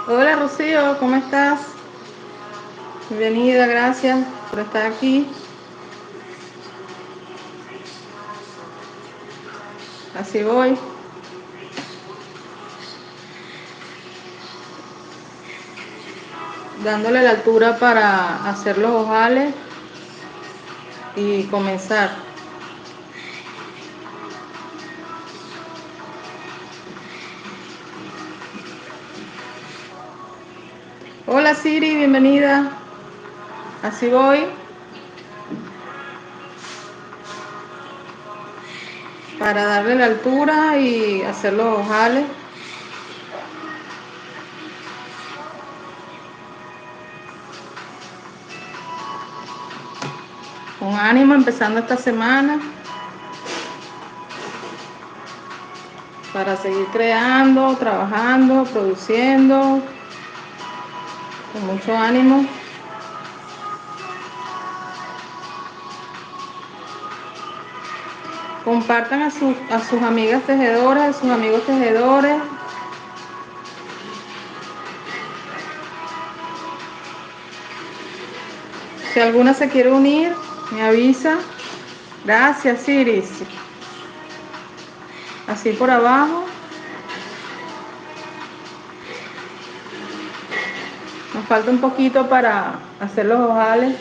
Hola Rocío, ¿cómo estás? Bienvenida, gracias por estar aquí. Así voy, dándole la altura para hacer los ojales y comenzar. Hola Siri, bienvenida. Así voy, para darle la altura y hacer los ojales. Con ánimo, empezando esta semana, para seguir creando, trabajando, produciendo, con mucho ánimo. Compartan a sus amigas tejedoras, a sus amigos tejedores. Si alguna se quiere unir, me avisa. Gracias, Iris. Así por abajo. Nos falta un poquito para hacer los ojales.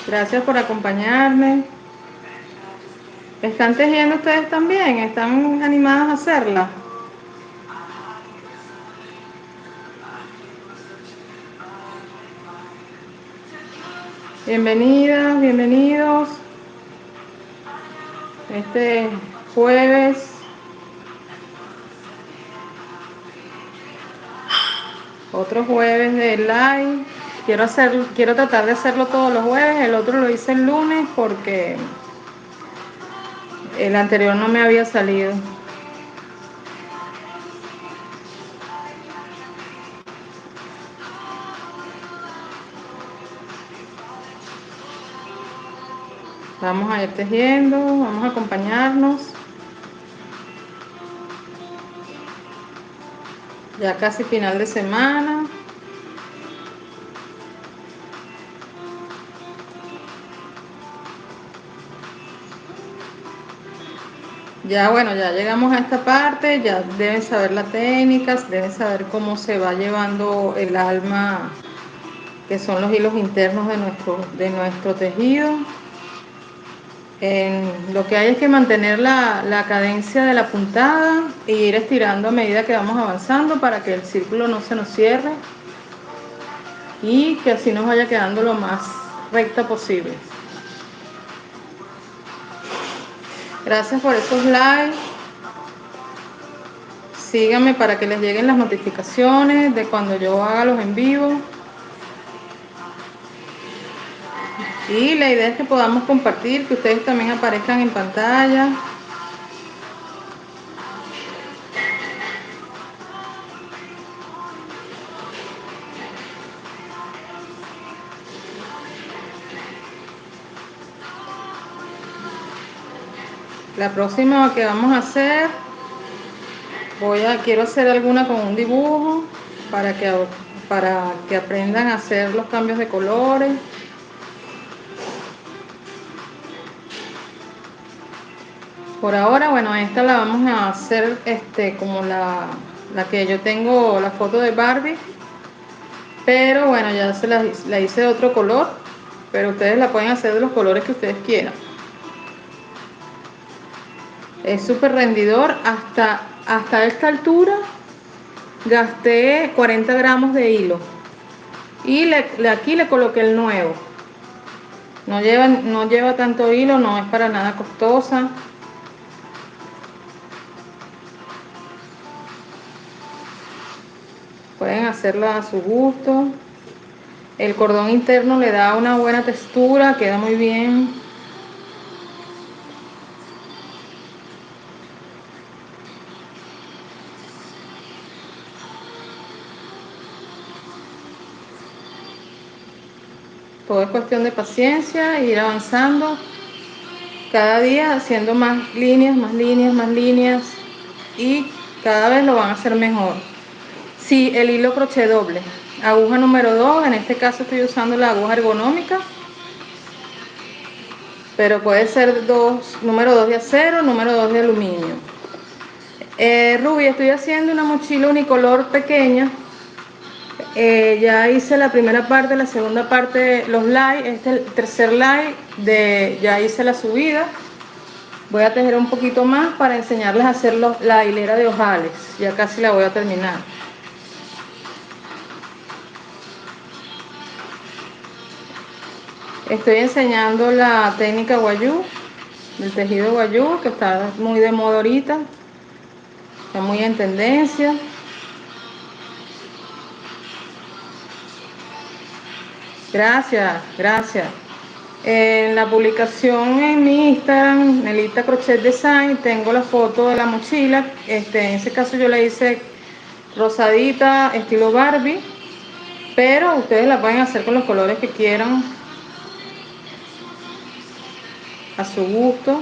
Gracias por acompañarme. ¿Están tejiendo ustedes también? ¿Están animadas a hacerla? Bienvenidas, bienvenidos. Este jueves, otro jueves de live. Quiero tratar de hacerlo todos los jueves. El otro lo hice el lunes porque el anterior no me había salido. Vamos a ir tejiendo, vamos a acompañarnos. Ya casi final de semana. Ya bueno, ya llegamos a esta parte, ya deben saber la técnica, deben saber cómo se va llevando el alma, que son los hilos internos de nuestro tejido. Lo que hay es que mantener la cadencia de la puntada e ir estirando a medida que vamos avanzando para que el círculo no se nos cierre y que así nos vaya quedando lo más recta posible. Gracias por esos likes. Síganme para que les lleguen las notificaciones de cuando yo haga los en vivo. Y la idea es que podamos compartir, que ustedes también aparezcan en pantalla. La próxima que vamos a hacer, quiero hacer alguna con un dibujo para que aprendan a hacer los cambios de colores. Por ahora, bueno, esta la vamos a hacer como la que yo tengo, la foto de Barbie. Pero bueno, ya la hice de otro color, pero ustedes la pueden hacer de los colores que ustedes quieran. Es súper rendidor. Hasta esta altura gasté 40 gramos de hilo y aquí le coloqué el nuevo. No lleva tanto hilo, no es para nada costosa. Pueden hacerla a su gusto. El cordón interno le da una buena textura, queda muy bien. Todo es cuestión de paciencia, ir avanzando cada día, haciendo más líneas, más líneas, más líneas, y cada vez lo van a hacer mejor. Sí, el hilo crochet doble, aguja número 2, en este caso estoy usando la aguja ergonómica, pero puede ser número 2 de acero, número 2 de aluminio. Ruby, estoy haciendo una mochila unicolor pequeña. Ya hice la primera parte, la segunda parte, los light, este es el tercer light, ya hice la subida. Voy a tejer un poquito más para enseñarles a hacer la hilera de ojales, ya casi la voy a terminar. Estoy enseñando la técnica guayú, el tejido guayú, que está muy de moda ahorita, está muy en tendencia. Gracias, gracias. En la publicación en mi Instagram, Nelita Crochet Design, tengo la foto de la mochila. En ese caso yo la hice rosadita, estilo Barbie, pero ustedes la pueden hacer con los colores que quieran, a su gusto.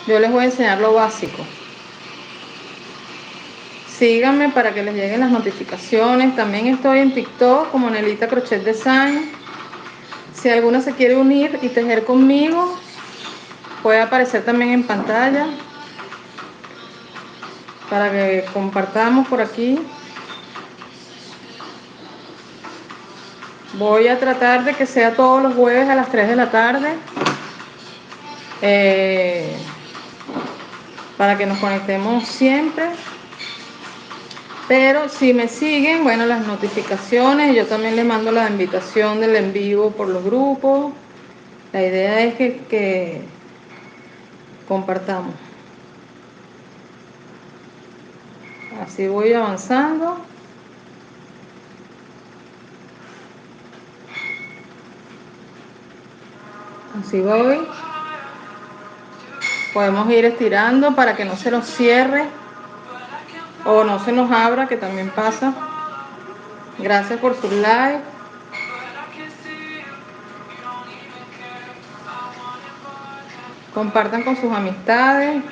Yo les voy a enseñar lo básico. Síganme para que les lleguen las notificaciones. También estoy en TikTok como Nelita Crochet Design. Si alguna se quiere unir y tejer conmigo, puede aparecer también en pantalla para que compartamos por aquí. Voy a tratar de que sea todos los jueves a las 3 de la tarde, para que nos conectemos siempre. Pero si me siguen, bueno, las notificaciones, yo también les mando la invitación del en vivo por los grupos. La idea es que compartamos. Así voy avanzando. Así voy. Podemos ir estirando para que no se nos cierre o no se nos abra, que también pasa. Gracias por su like. Compartan con sus amistades.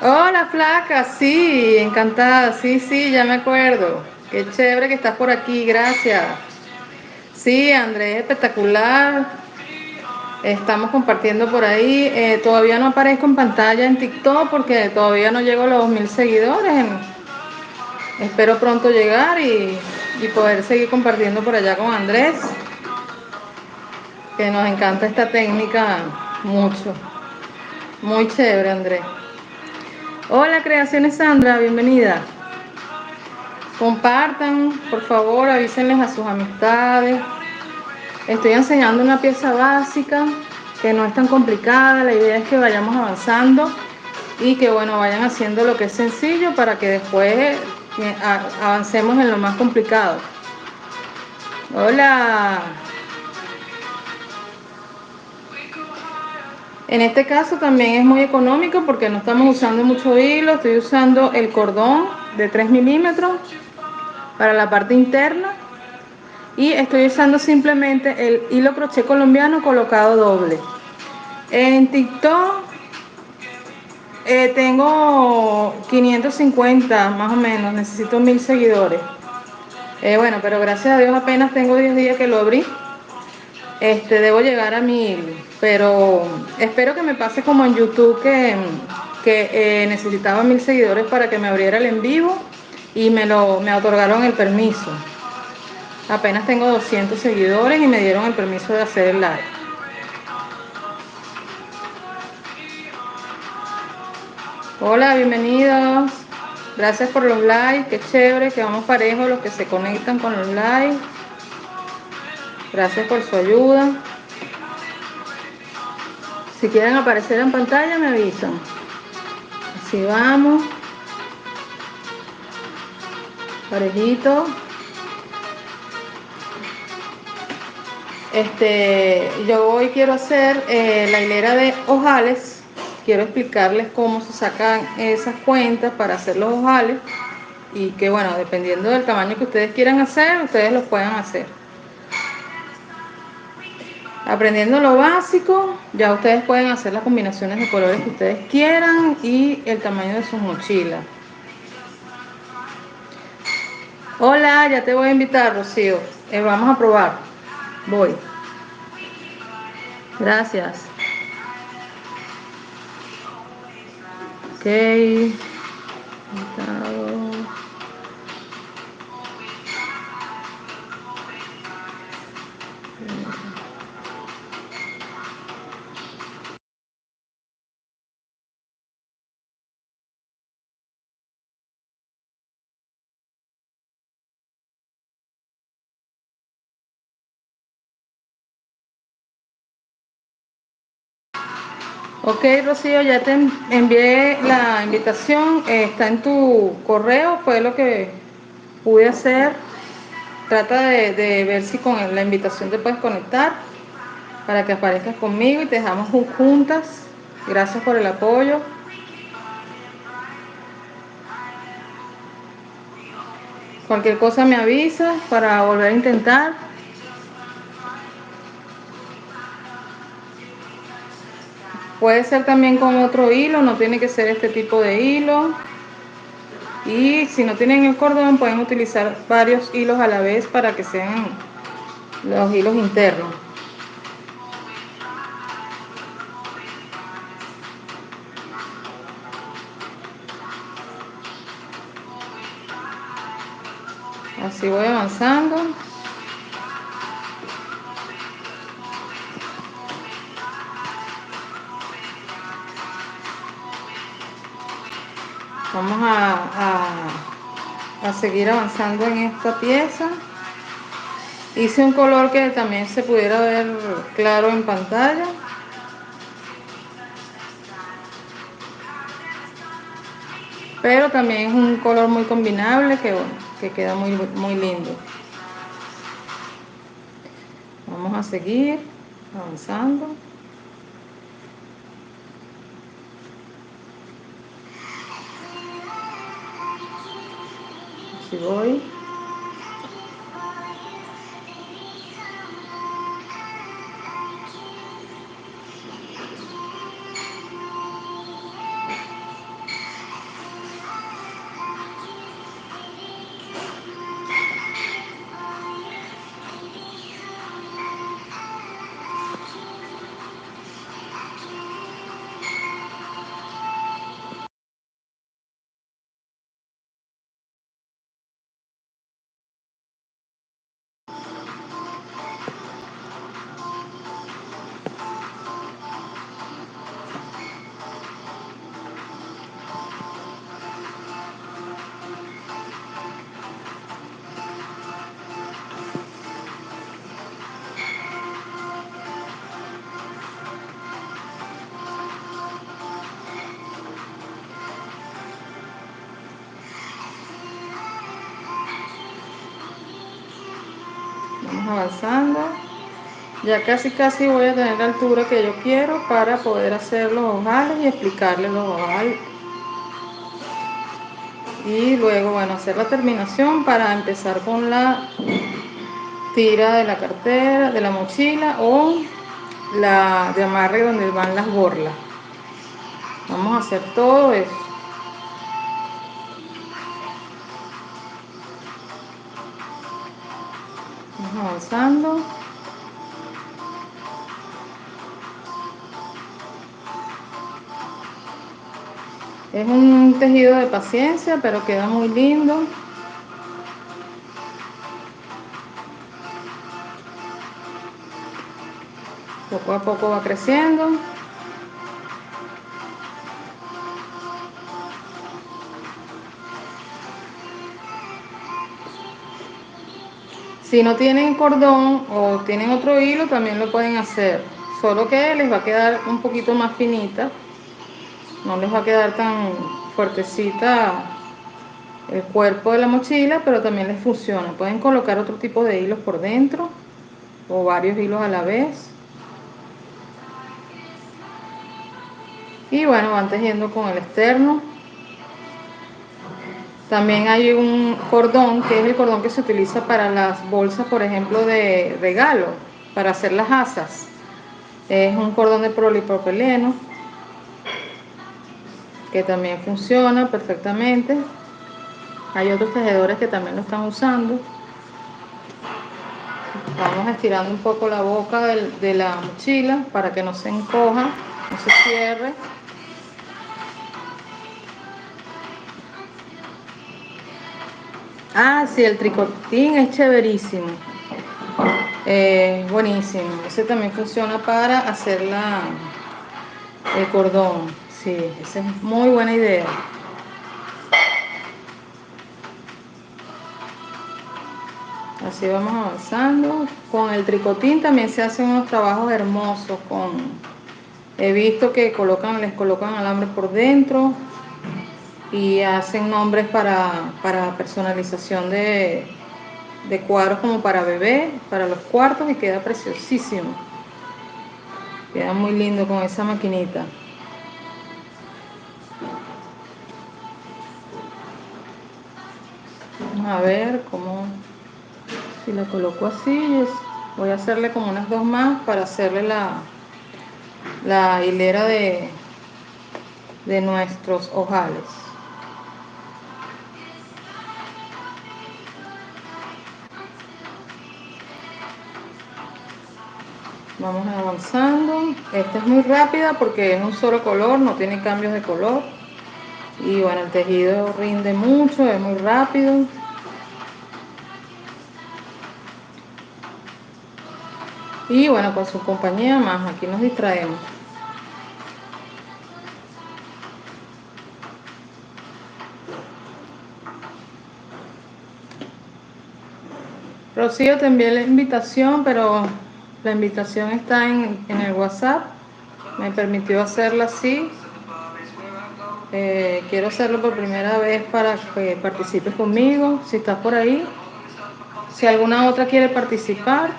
Hola, flaca, sí, encantada, sí, ya me acuerdo. Qué chévere que estás por aquí, gracias. Sí, Andrés, espectacular. Estamos compartiendo por ahí. Todavía no aparezco en pantalla en TikTok porque todavía no llego a los 1000 seguidores. Espero pronto llegar y poder seguir compartiendo por allá con Andrés, que nos encanta esta técnica mucho. Muy chévere, Andrés. Hola, Creaciones Sandra, bienvenida. Compartan, por favor, avísenles a sus amistades. Estoy enseñando una pieza básica que no es tan complicada. La idea es que vayamos avanzando y que, bueno, vayan haciendo lo que es sencillo para que después avancemos en lo más complicado. Hola. En este caso también es muy económico porque no estamos usando mucho hilo. Estoy usando el cordón de 3 milímetros para la parte interna y estoy usando simplemente el hilo crochet colombiano colocado doble. En TikTok tengo 550 más o menos, necesito 1000 seguidores. Bueno, pero gracias a Dios apenas tengo 10 días que lo abrí. Debo llegar a 1000, pero espero que me pase como en YouTube que necesitaba 1000 seguidores para que me abriera el en vivo y me otorgaron el permiso. Apenas tengo 200 seguidores y me dieron el permiso de hacer el live. Hola, bienvenidos. Gracias por los likes, qué chévere que vamos parejos los que se conectan con los likes. Gracias por su ayuda. Si quieren aparecer en pantalla me avisan. Así vamos. Parejito. Yo hoy quiero hacer la hilera de ojales. Quiero explicarles cómo se sacan esas cuentas para hacer los ojales. y que bueno, dependiendo del tamaño que ustedes quieran hacer, ustedes los puedan hacer. Aprendiendo lo básico, ya ustedes pueden hacer las combinaciones de colores que ustedes quieran y el tamaño de sus mochilas. Hola, ya te voy a invitar, Rocío. Vamos a probar. Voy. Gracias. Ok. Invitado. Ok, Rocío, ya te envié la invitación, está en tu correo, fue lo que pude hacer. Trata de ver si con la invitación te puedes conectar para que aparezcas conmigo y te dejamos juntas. Gracias por el apoyo. Cualquier cosa me avisa para volver a intentar. Puede ser también con otro hilo, no tiene que ser este tipo de hilo. Y si no tienen el cordón, pueden utilizar varios hilos a la vez para que sean los hilos internos. Así voy avanzando. Vamos a seguir avanzando en esta pieza. Hice un color que también se pudiera ver claro en pantalla. Pero también es un color muy combinable que, bueno, que queda muy, muy lindo. Vamos a seguir avanzando. Así voy. Vamos avanzando. Ya casi voy a tener la altura que yo quiero para poder hacer los ojales y explicarles los ojales. Y luego, bueno, hacer la terminación para empezar con la tira de la cartera, de la mochila o la de amarre donde van las borlas. Vamos a hacer todo eso. Vamos avanzando. Es un tejido de paciencia, pero queda muy lindo. Poco a poco va creciendo. Si no tienen cordón o tienen otro hilo, también lo pueden hacer. Solo que les va a quedar un poquito más finita. No les va a quedar tan fuertecita el cuerpo de la mochila, pero también les funciona. Pueden colocar otro tipo de hilos por dentro o varios hilos a la vez. Y bueno, van tejiendo con el externo. También hay un cordón, que es el cordón que se utiliza para las bolsas, por ejemplo, de regalo, para hacer las asas. Es un cordón de polipropileno que también funciona perfectamente. Hay otros tejedores que también lo están usando. Vamos estirando un poco la boca de la mochila para que no se encoja, no se cierre. Ah, sí, el tricotín es chéverísimo. Buenísimo. Ese también funciona para hacer el cordón. Sí, esa es muy buena idea. Así vamos avanzando. Con el tricotín también se hacen unos trabajos hermosos. He visto que les colocan alambre por dentro y hacen nombres para personalización de cuadros como para bebé, para los cuartos y queda preciosísimo. Queda muy lindo con esa maquinita. Vamos a ver si la coloco así. Voy a hacerle como unas dos más para hacerle la hilera de nuestros ojales. Vamos avanzando. Esta es muy rápida porque es un solo color, no tiene cambios de color. Y bueno, el tejido rinde mucho, es muy rápido. Y bueno, con su compañía más, aquí nos distraemos. Rocío, te envié la invitación, pero la invitación está en el WhatsApp. Me permitió hacerla así. Quiero hacerlo por primera vez para que participes conmigo, si estás por ahí. Si alguna otra quiere participar,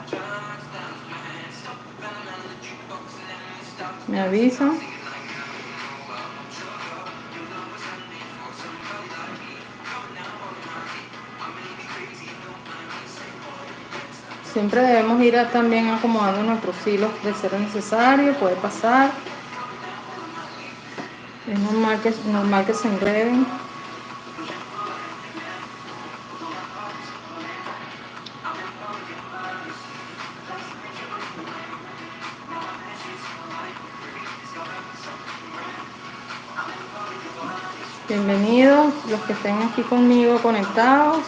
me avisan. Siempre debemos ir también acomodando nuestros hilos de ser necesario, puede pasar. Es normal que se enreden. Bienvenidos los que estén aquí conmigo conectados.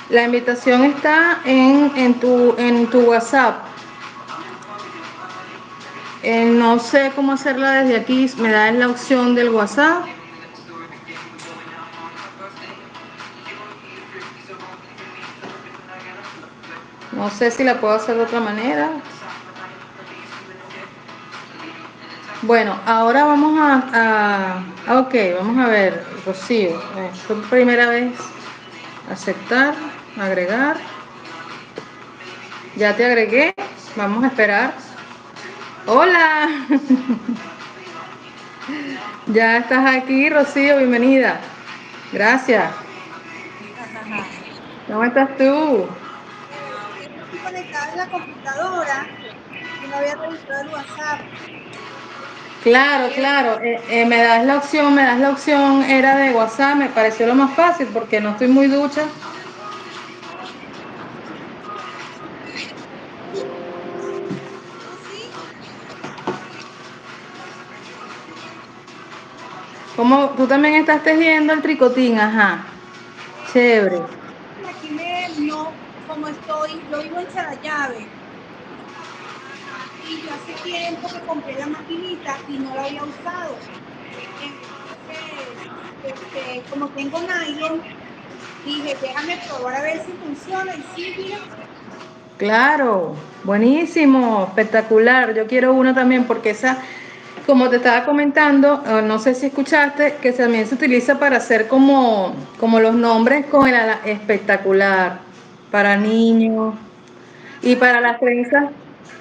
La invitación está en tu WhatsApp. No sé cómo hacerla desde aquí. Me da la opción del WhatsApp. No sé si la puedo hacer de otra manera. Bueno, ahora vamos ok, vamos a ver, Rocío. Por primera vez, aceptar, agregar. Ya te agregué. Vamos a esperar. Hola. Ya estás aquí, Rocío, bienvenida. Gracias. ¿Cómo estás tú? Es que estoy conectada en la computadora y no había registrado el WhatsApp. Claro, claro. Me das la opción, era de WhatsApp, me pareció lo más fácil porque no estoy muy ducha. ¿Tú sí? Como tú también estás tejiendo el tricotín, ajá. Chévere. No, aquí no, como estoy, yo vivo en Charallave y yo hace tiempo que compré la maquinita y no la había usado. Entonces, como tengo nylon, dije, déjame probar a ver si funciona y sí, mira. Claro, buenísimo, espectacular. Yo quiero una también porque esa, como te estaba comentando, no sé si escuchaste, que también se utiliza para hacer como los nombres con el ala espectacular, para niños y para las trenzas.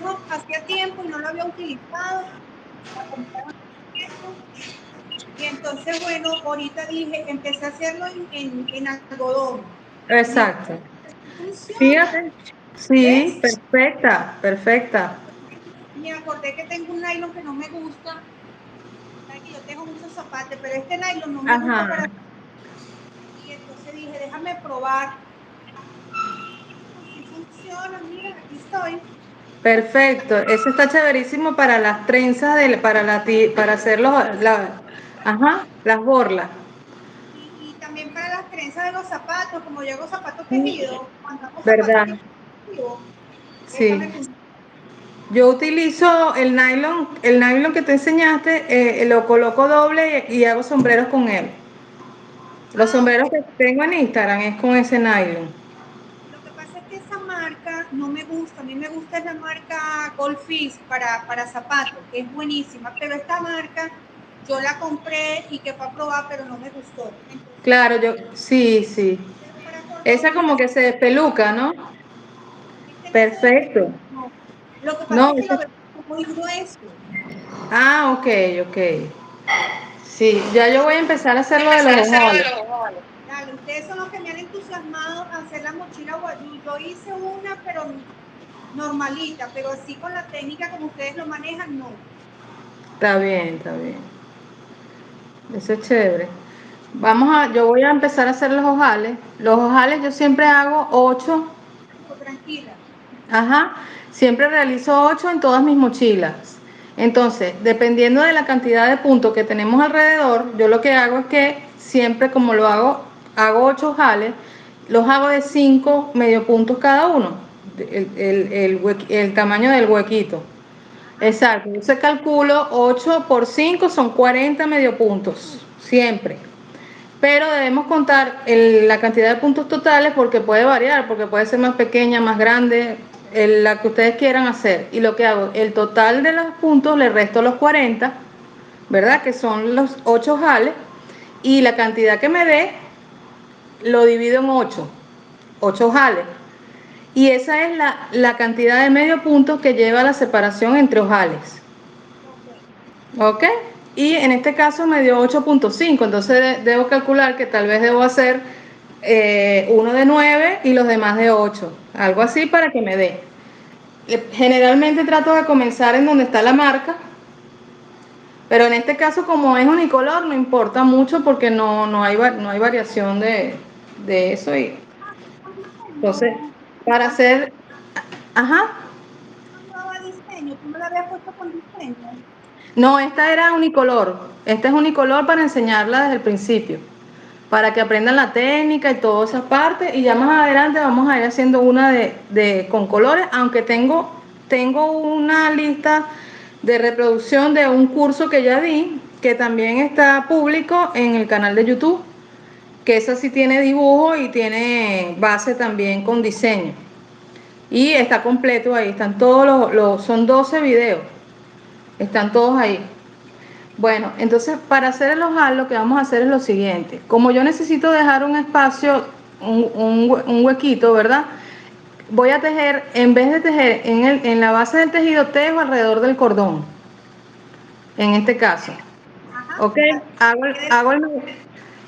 No, hacía tiempo y no la había utilizado. La compré hace tiempo Y entonces, bueno, ahorita dije, empecé a hacerlo en algodón. Exacto. Funciona, Fíjate. Sí, ¿ves? perfecta, perfecta. Me acordé que tengo un nylon que no me gusta. Sabes que yo tengo muchos zapatos, pero este nylon no me gusta Ajá. para... Y entonces dije, déjame probar. Si funciona, mira, aquí estoy. Perfecto. Ese está chéverísimo para las trenzas, para hacer ajá, las borlas. Y también para las trenzas de los zapatos, como yo hago zapatos tejidos, cuando hago zapatos ¿Verdad? tejidos, esta me Sí. funciona. Yo utilizo el nylon que te enseñaste, lo coloco doble y hago sombreros con él. Los Ah, sombreros ok. que tengo en Instagram es con ese nylon. Lo que pasa es que esa marca no me gusta. A mí me gusta la marca Goldfish para zapatos, que es buenísima. Pero esta marca yo la compré y que fue a probar, pero no me gustó. Entonces, Claro, sí, sí. pero para Esa cordón, mira, como que se despeluca, ¿no? este no se Perfecto. despega. No. Lo que pasa No, es que lo veo muy grueso. ah, ok, ok. Sí, ya yo voy a empezar a hacer lo de los ojales. Dale, ustedes son los que me han entusiasmado a hacer la mochila Guayú. Yo hice una, pero normalita, pero así con la técnica como ustedes lo manejan, no. Está bien, está bien. Eso es chévere. Yo voy a empezar a hacer los ojales. Los ojales yo siempre hago 8. Tranquila. Ajá, siempre realizo 8 en todas mis mochilas. Entonces, dependiendo de la cantidad de puntos que tenemos alrededor, yo lo que hago es que siempre como hago 8 jales, los hago de 5 medio puntos cada uno, el tamaño del huequito. Exacto, entonces calculo 8 por 5 son 40 medio puntos, siempre. Pero debemos contar la cantidad de puntos totales porque puede variar, porque puede ser más pequeña, más grande, la que ustedes quieran hacer. Y lo que hago, el total de los puntos le resto los 40, ¿verdad? Que son los 8 jales. Y la cantidad que me dé, lo divido en 8 jales. Y esa es la cantidad de medio punto que lleva la separación entre ojales. ¿Ok? Y en este caso me dio 8.5, entonces debo calcular que tal vez debo hacer uno de 9 y los demás de 8, algo así para que me dé. Generalmente trato de comenzar en donde está la marca, pero en este caso como es unicolor no importa mucho porque no hay variación de eso. Y entonces, para hacer, ajá, Nueva diseño, tú me la habías puesto con diseño. no, esta era unicolor, esta es unicolor para enseñarla desde el principio, para que aprendan la técnica y toda esa parte, y ya más adelante vamos a ir haciendo una con colores, aunque tengo una lista de reproducción de un curso que ya di, que también está público en el canal de YouTube, que esa sí tiene dibujo y tiene base también con diseño. Y está completo ahí, están todos son 12 videos, están todos ahí. Bueno, entonces para hacer el ojal lo que vamos a hacer es lo siguiente. Como yo necesito dejar un espacio, un huequito, ¿verdad? Voy a tejer, en vez de tejer en la base del tejido, tejo alrededor del cordón, en este caso. Ajá. ¿Ok? Hago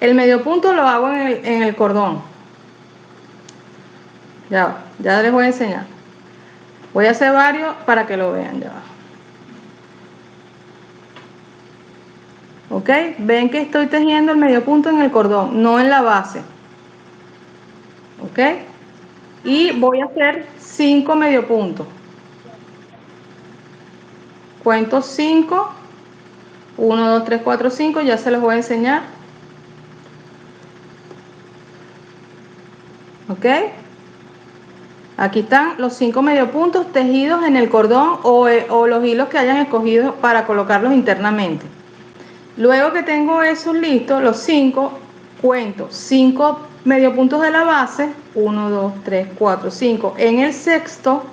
el medio punto, lo hago en el cordón. Ya les voy a enseñar. Voy a hacer varios para que lo vean ya. ¿Ok? Ven que estoy tejiendo el medio punto en el cordón, no en la base. ¿Ok? Y voy a hacer 5 medio puntos. Cuento 5, 1, 2, 3, 4, 5, ya se los voy a enseñar. ¿Ok? Aquí están los 5 medio puntos tejidos en el cordón o los hilos que hayan escogido para colocarlos internamente. Luego que tengo esos listos, los 5, cuento 5 medio puntos de la base, 1, 2, 3, 4, 5. En el sexto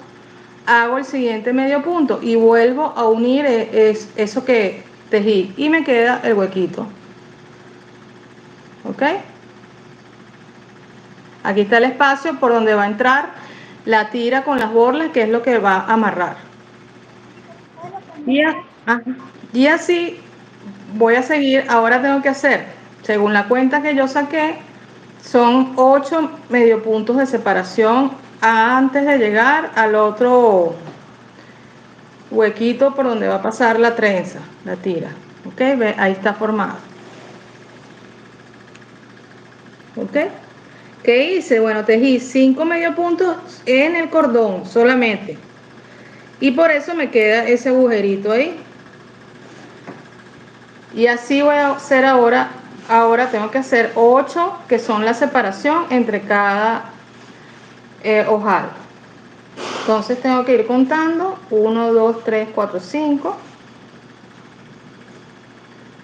hago el siguiente medio punto y vuelvo a unir eso que tejí y me queda el huequito. ¿Ok? Aquí está el espacio por donde va a entrar la tira con las borlas, que es lo que va a amarrar. Y, a- ajá, y así voy a seguir, ahora tengo que hacer, según la cuenta que yo saqué, son 8 medio puntos de separación antes de llegar al otro huequito por donde va a pasar la trenza, la tira. ¿Ok? Ve, ahí está formado. ¿Ok? ¿Qué hice? Bueno, tejí 5 medio puntos en el cordón solamente. Y por eso me queda ese agujerito ahí. Y así voy a hacer ahora. Ahora tengo que hacer 8, que son la separación entre cada ojal. Entonces tengo que ir contando 1, 2, 3, 4, 5,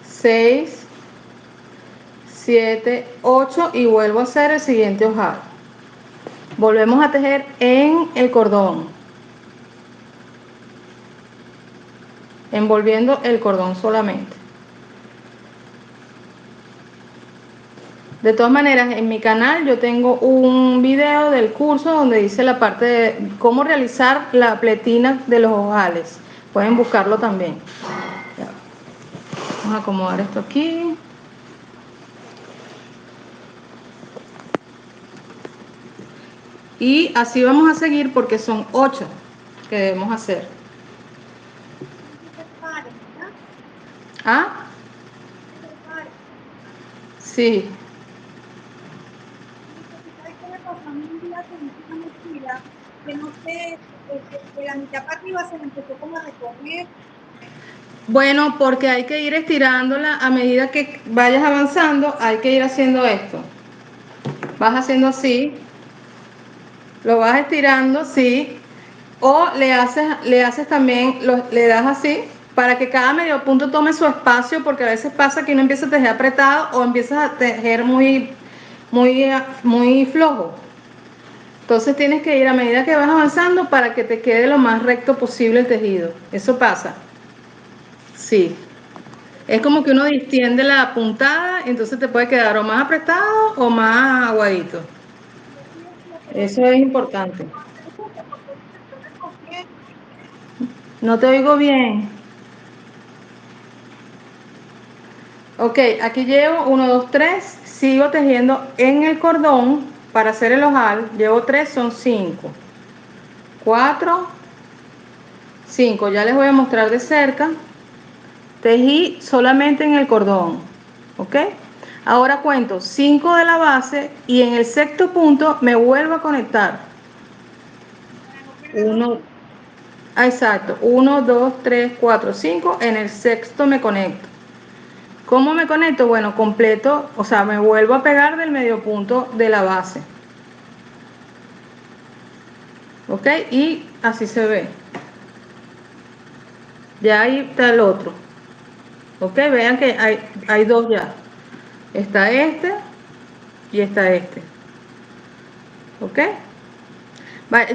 6, 7, 8 y vuelvo a hacer el siguiente ojal. Volvemos a tejer en el cordón, envolviendo el cordón solamente. De todas maneras, en mi canal yo tengo un video del curso donde dice la parte de cómo realizar la pletina de los ojales. Pueden buscarlo también. Vamos a acomodar esto aquí. Y así vamos a seguir porque son 8 que debemos hacer. ¿Ah? Sí. Que no sé, de la mitad para arriba se me empezó como a recoger. Bueno, porque hay que ir estirándola a medida que vayas avanzando, hay que ir haciendo esto. Vas haciendo así, lo vas estirando, sí, o le haces también, le das así, para que cada medio punto tome su espacio, porque a veces pasa que uno empieza a tejer apretado o empiezas a tejer muy flojo. Entonces tienes que ir a medida que vas avanzando para que te quede lo más recto posible el tejido. Eso pasa. Sí. Es como que uno distiende la puntada, entonces te puede quedar o más apretado o más aguadito. Eso es importante. No te oigo bien. Ok, aquí llevo 1, 2, 3. Sigo tejiendo en el cordón para hacer el ojal. Llevo 3, son 5. 4, 5. Ya les voy a mostrar de cerca. Tejí solamente en el cordón. ¿Ok? Ahora cuento 5 de la base y en el sexto punto me vuelvo a conectar. 1, exacto, 1, 2, 3, 4, 5. En el sexto me conecto. ¿Cómo me conecto? Bueno, completo, o sea, me vuelvo a pegar del medio punto de la base. ¿Ok? Y así se ve. Ya ahí está el otro. ¿Ok? Vean que hay dos ya. Está este y está este. ¿Ok?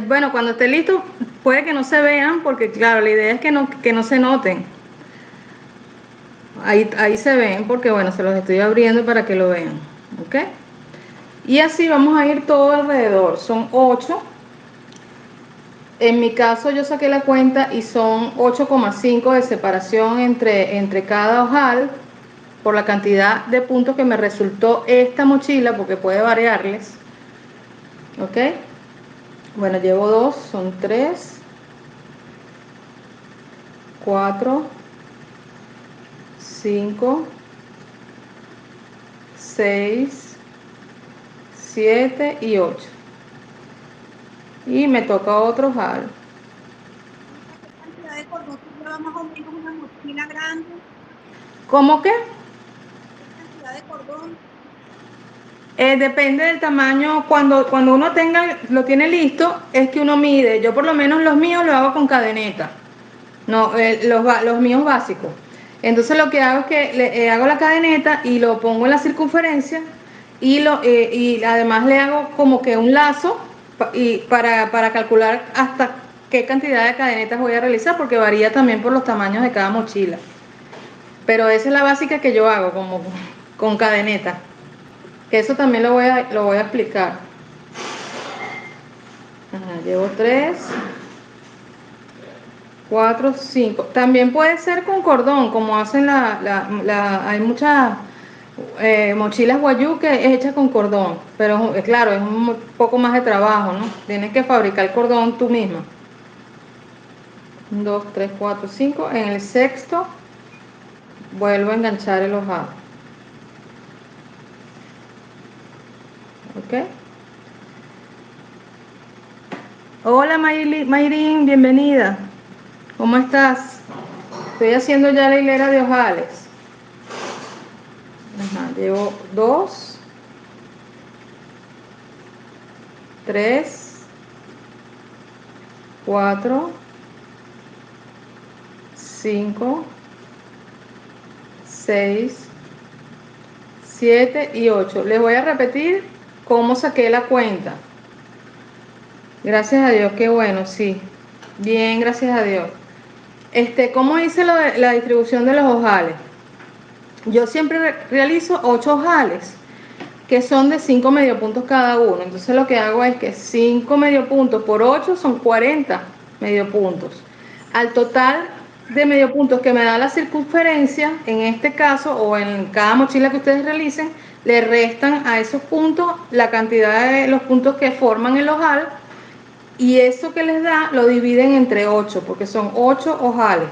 Bueno, cuando esté listo, puede que no se vean, porque claro, la idea es que no se noten. Ahí se ven, porque bueno, se los estoy abriendo para que lo vean. ¿Ok? Y así vamos a ir todo alrededor. Son 8. En mi caso yo saqué la cuenta y son 8,5 de separación entre cada ojal por la cantidad de puntos que me resultó esta mochila, porque puede variarles. ¿Ok? Bueno, llevo 2, son 3, 4, 5, 6, 7 y 8. Y me toca otro ojal. ¿Qué cantidad de cordón lleva más o menos una mochila grande? ¿Cómo que? ¿Qué cantidad de cordón? Depende del tamaño. Cuando uno lo tiene listo, es que uno mide. Yo por lo menos los míos lo hago con cadeneta. No, los míos básicos. Entonces lo que hago es que hago la cadeneta y lo pongo en la circunferencia y además le hago como que un lazo para calcular hasta qué cantidad de cadenetas voy a realizar, porque varía también por los tamaños de cada mochila. Pero esa es la básica que yo hago, como con cadeneta. Que eso también lo voy a explicar. Ajá, llevo 3. 4, 5. También puede ser con cordón, como hacen hay muchas mochilas guayú que es hecha con cordón, pero claro, es un poco más de trabajo, ¿no? Tienes que fabricar el cordón tú misma. 1, 2, 3, 4, 5. En el sexto vuelvo a enganchar el ojal. ¿Ok? Hola Mayrin, bienvenida. ¿Cómo estás? Estoy haciendo ya la hilera de ojales. Ajá, llevo 2, 3, 4, 5, 6, 7 y 8. Les voy a repetir cómo saqué la cuenta. Gracias a Dios, qué bueno, sí. Bien, gracias a Dios. ¿Cómo hice la distribución de los ojales? Yo siempre realizo 8 ojales, que son de 5 medio puntos cada uno. Entonces lo que hago es que 5 medio puntos por 8 son 40 medio puntos. Al total de medio puntos que me da la circunferencia, en este caso, o en cada mochila que ustedes realicen, le restan a esos puntos la cantidad de los puntos que forman el ojal, y eso que les da lo dividen entre 8, porque son 8 ojales.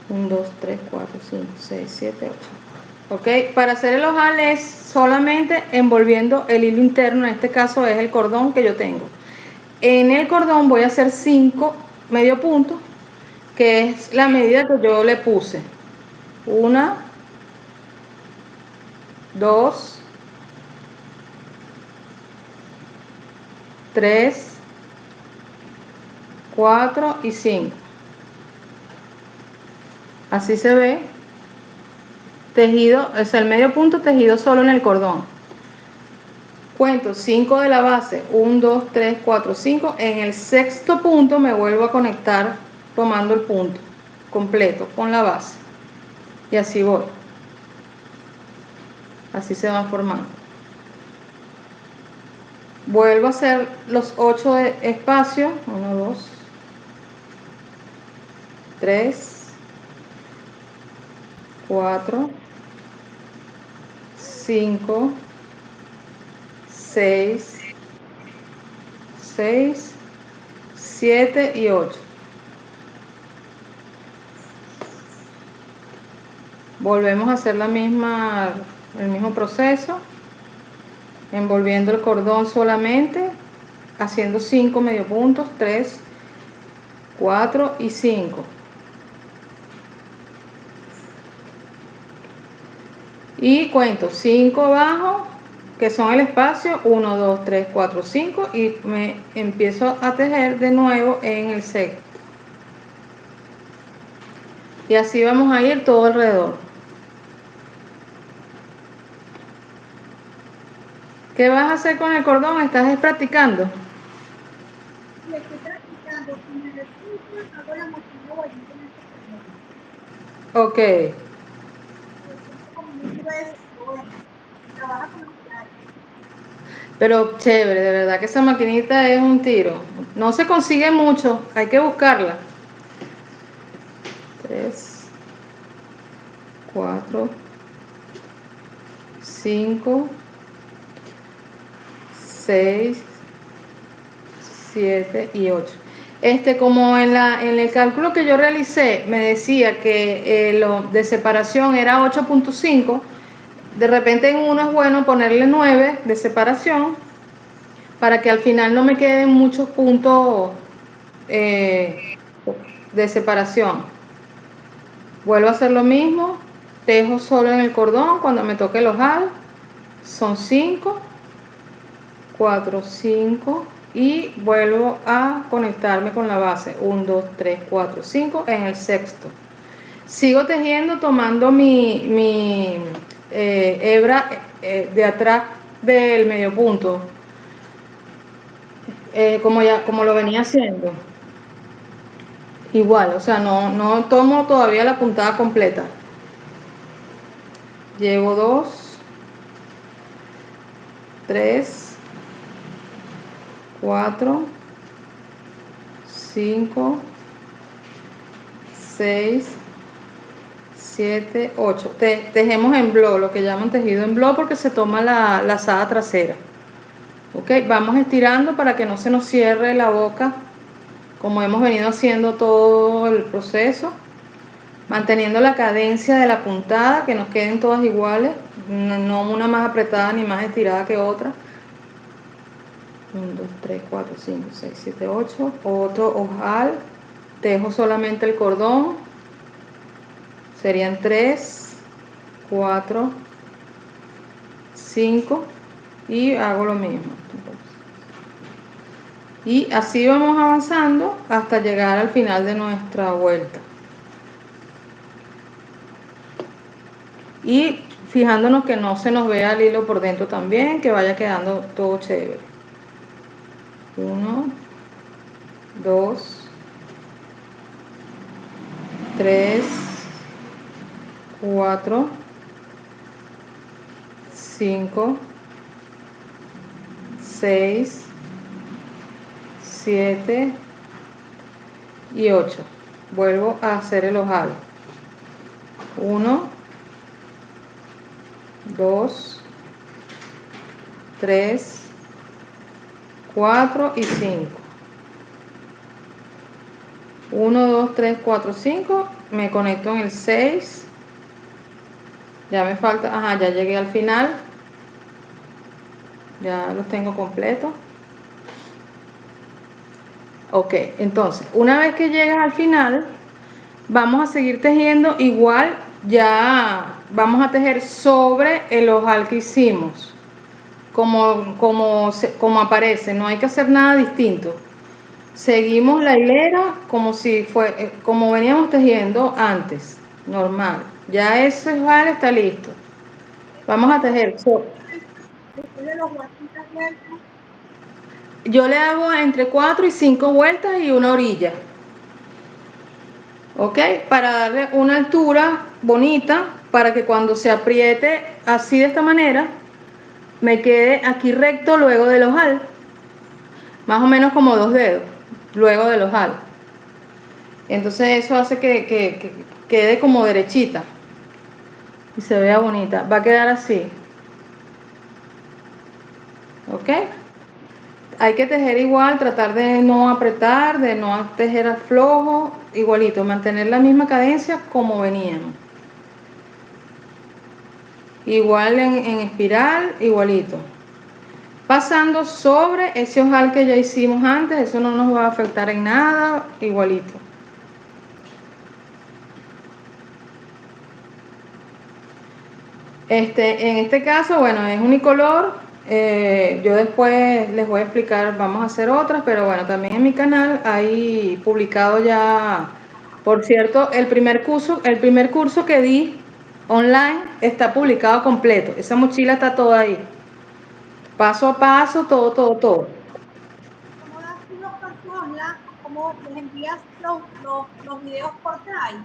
1, 2, 3, 4, 5, 6, 7, 8. Ok, para hacer el ojal es solamente envolviendo el hilo interno, en este caso es el cordón que yo tengo. En el cordón voy a hacer 5 medio puntos, que es la medida que yo le puse. 1, 2, 3, 4 y 5. Así se ve tejido, o sea, el medio punto tejido solo en el cordón. Cuento 5 de la base, 1, 2, 3, 4, 5. En el sexto punto me vuelvo a conectar tomando el punto completo con la base. Y así voy. Así se van formando. Vuelvo a hacer los 8 de espacio. 1, 2, 3, 4, 5, 6, 6, 7 y 8. Volvemos a hacer el mismo proceso, envolviendo el cordón solamente, haciendo 5 medio puntos, 3, 4 y 5. Y cuento 5 abajo, que son el espacio, 1, 2, 3, 4, 5, y me empiezo a tejer de nuevo en el sexto. Y así vamos a ir todo alrededor. ¿Qué vas a hacer con el cordón? ¿Estás practicando? Le estoy practicando. Si me resulta, hago la mochila guayú con este cordón. Ok. Me siento como muy grueso, pero bueno, trabaja con los platos. Pero chévere, de verdad que esa maquinita es un tiro. No se consigue mucho, hay que buscarla. 3, 4, 5, 6, 7 y 8. Como en el cálculo que yo realicé me decía que lo de separación era 8.5, de repente en uno es bueno ponerle 9 de separación para que al final no me queden muchos puntos eh, de separación. Vuelvo a hacer lo mismo, tejo solo en el cordón cuando me toque el ojal, son 5, 4, 5 y vuelvo a conectarme con la base, 1, 2, 3, 4, 5 en el sexto. Sigo tejiendo tomando mi hebra de atrás del medio punto, como lo venía haciendo. Igual, o sea, no tomo todavía la puntada completa. Llevo 2, 3, 4, 5, 6, 7, 8. Tejemos en blog, lo que llaman tejido en blog, porque se toma la lazada trasera. Ok, vamos estirando para que no se nos cierre la boca, como hemos venido haciendo todo el proceso, manteniendo la cadencia de la puntada, que nos queden todas iguales, no una más apretada ni más estirada que otra. 1, 2, 3, 4, 5, 6, 7, 8. Otro ojal, tejo solamente el cordón, serían 3, 4, 5 y hago lo mismo. Y así vamos avanzando hasta llegar al final de nuestra vuelta. Y fijándonos que no se nos vea el hilo por dentro también, que vaya quedando todo chévere. 1, 2, 3, 4, 5, 6, 7 y 8. Vuelvo a hacer el ojal. 1, 2, 3, 4 y 5. 1, 2, 3, 4, 5. Me conecto en el 6. Ya me falta, ajá, ya llegué al final. Ya los tengo completos. Ok, entonces, una vez que llegas al final, vamos a seguir tejiendo igual, ya vamos a tejer sobre el ojal que hicimos, como aparece, no hay que hacer nada distinto. Seguimos la hilera como si fue, como veníamos tejiendo antes, normal. Ya ese ojal está listo. Vamos a tejer. Después de los guantitas vueltas, Yo le hago entre 4 y 5 vueltas y una orilla. ¿Ok? Para darle una altura bonita, para que cuando se apriete así de esta manera, me quede aquí recto luego del ojal. Más o menos como 2 dedos, luego del ojal. Entonces eso hace que quede como derechita y se vea bonita. Va a quedar así. ¿Ok? Hay que tejer igual, tratar de no apretar, de no tejer a flojo, igualito, mantener la misma cadencia como veníamos. Igual en espiral, igualito. Pasando sobre ese ojal que ya hicimos antes, eso no nos va a afectar en nada, igualito. En este caso, bueno, es unicolor. Yo después les voy a explicar, vamos a hacer otras, pero bueno, también en mi canal hay publicado ya, por cierto, el primer curso que di online está publicado completo. Esa mochila está toda ahí. Paso a paso, todo, todo, todo. ¿cómo das tú los pasos online? ¿Cómo les envías los videos por Drive?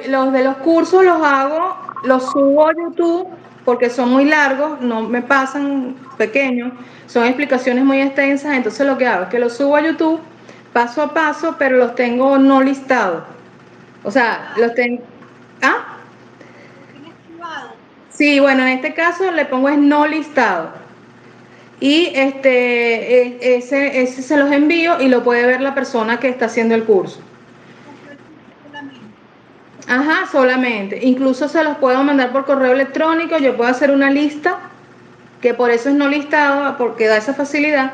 Los de los cursos los hago, los subo a YouTube porque son muy largos, no me pasan pequeños, son explicaciones muy extensas, entonces lo que hago es que los subo a YouTube paso a paso, pero los tengo no listados. O sea, los tengo... ¿Ah? ¿Lo tienes privado? Sí, bueno, en este caso le pongo es no listado. Y ese se los envío y lo puede ver la persona que está haciendo el curso. Compré el curso solamente. Ajá, solamente. Incluso se los puedo mandar por correo electrónico. Yo puedo hacer una lista, que por eso es no listado, porque da esa facilidad.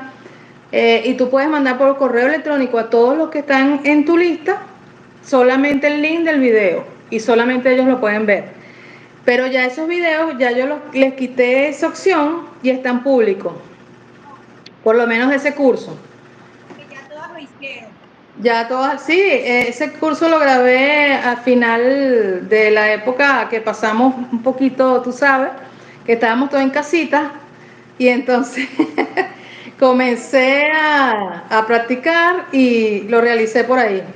Y tú puedes mandar por correo electrónico a todos los que están en tu lista solamente el link del video y solamente ellos lo pueden ver. Pero ya esos videos, ya yo les quité esa opción y están públicos, por lo menos de ese curso. Que ya todas lo hicieron. Ya todas, sí, ese curso lo grabé al final de la época que pasamos un poquito, tú sabes, que estábamos todos en casita y entonces comencé a practicar y lo realicé por ahí. Eso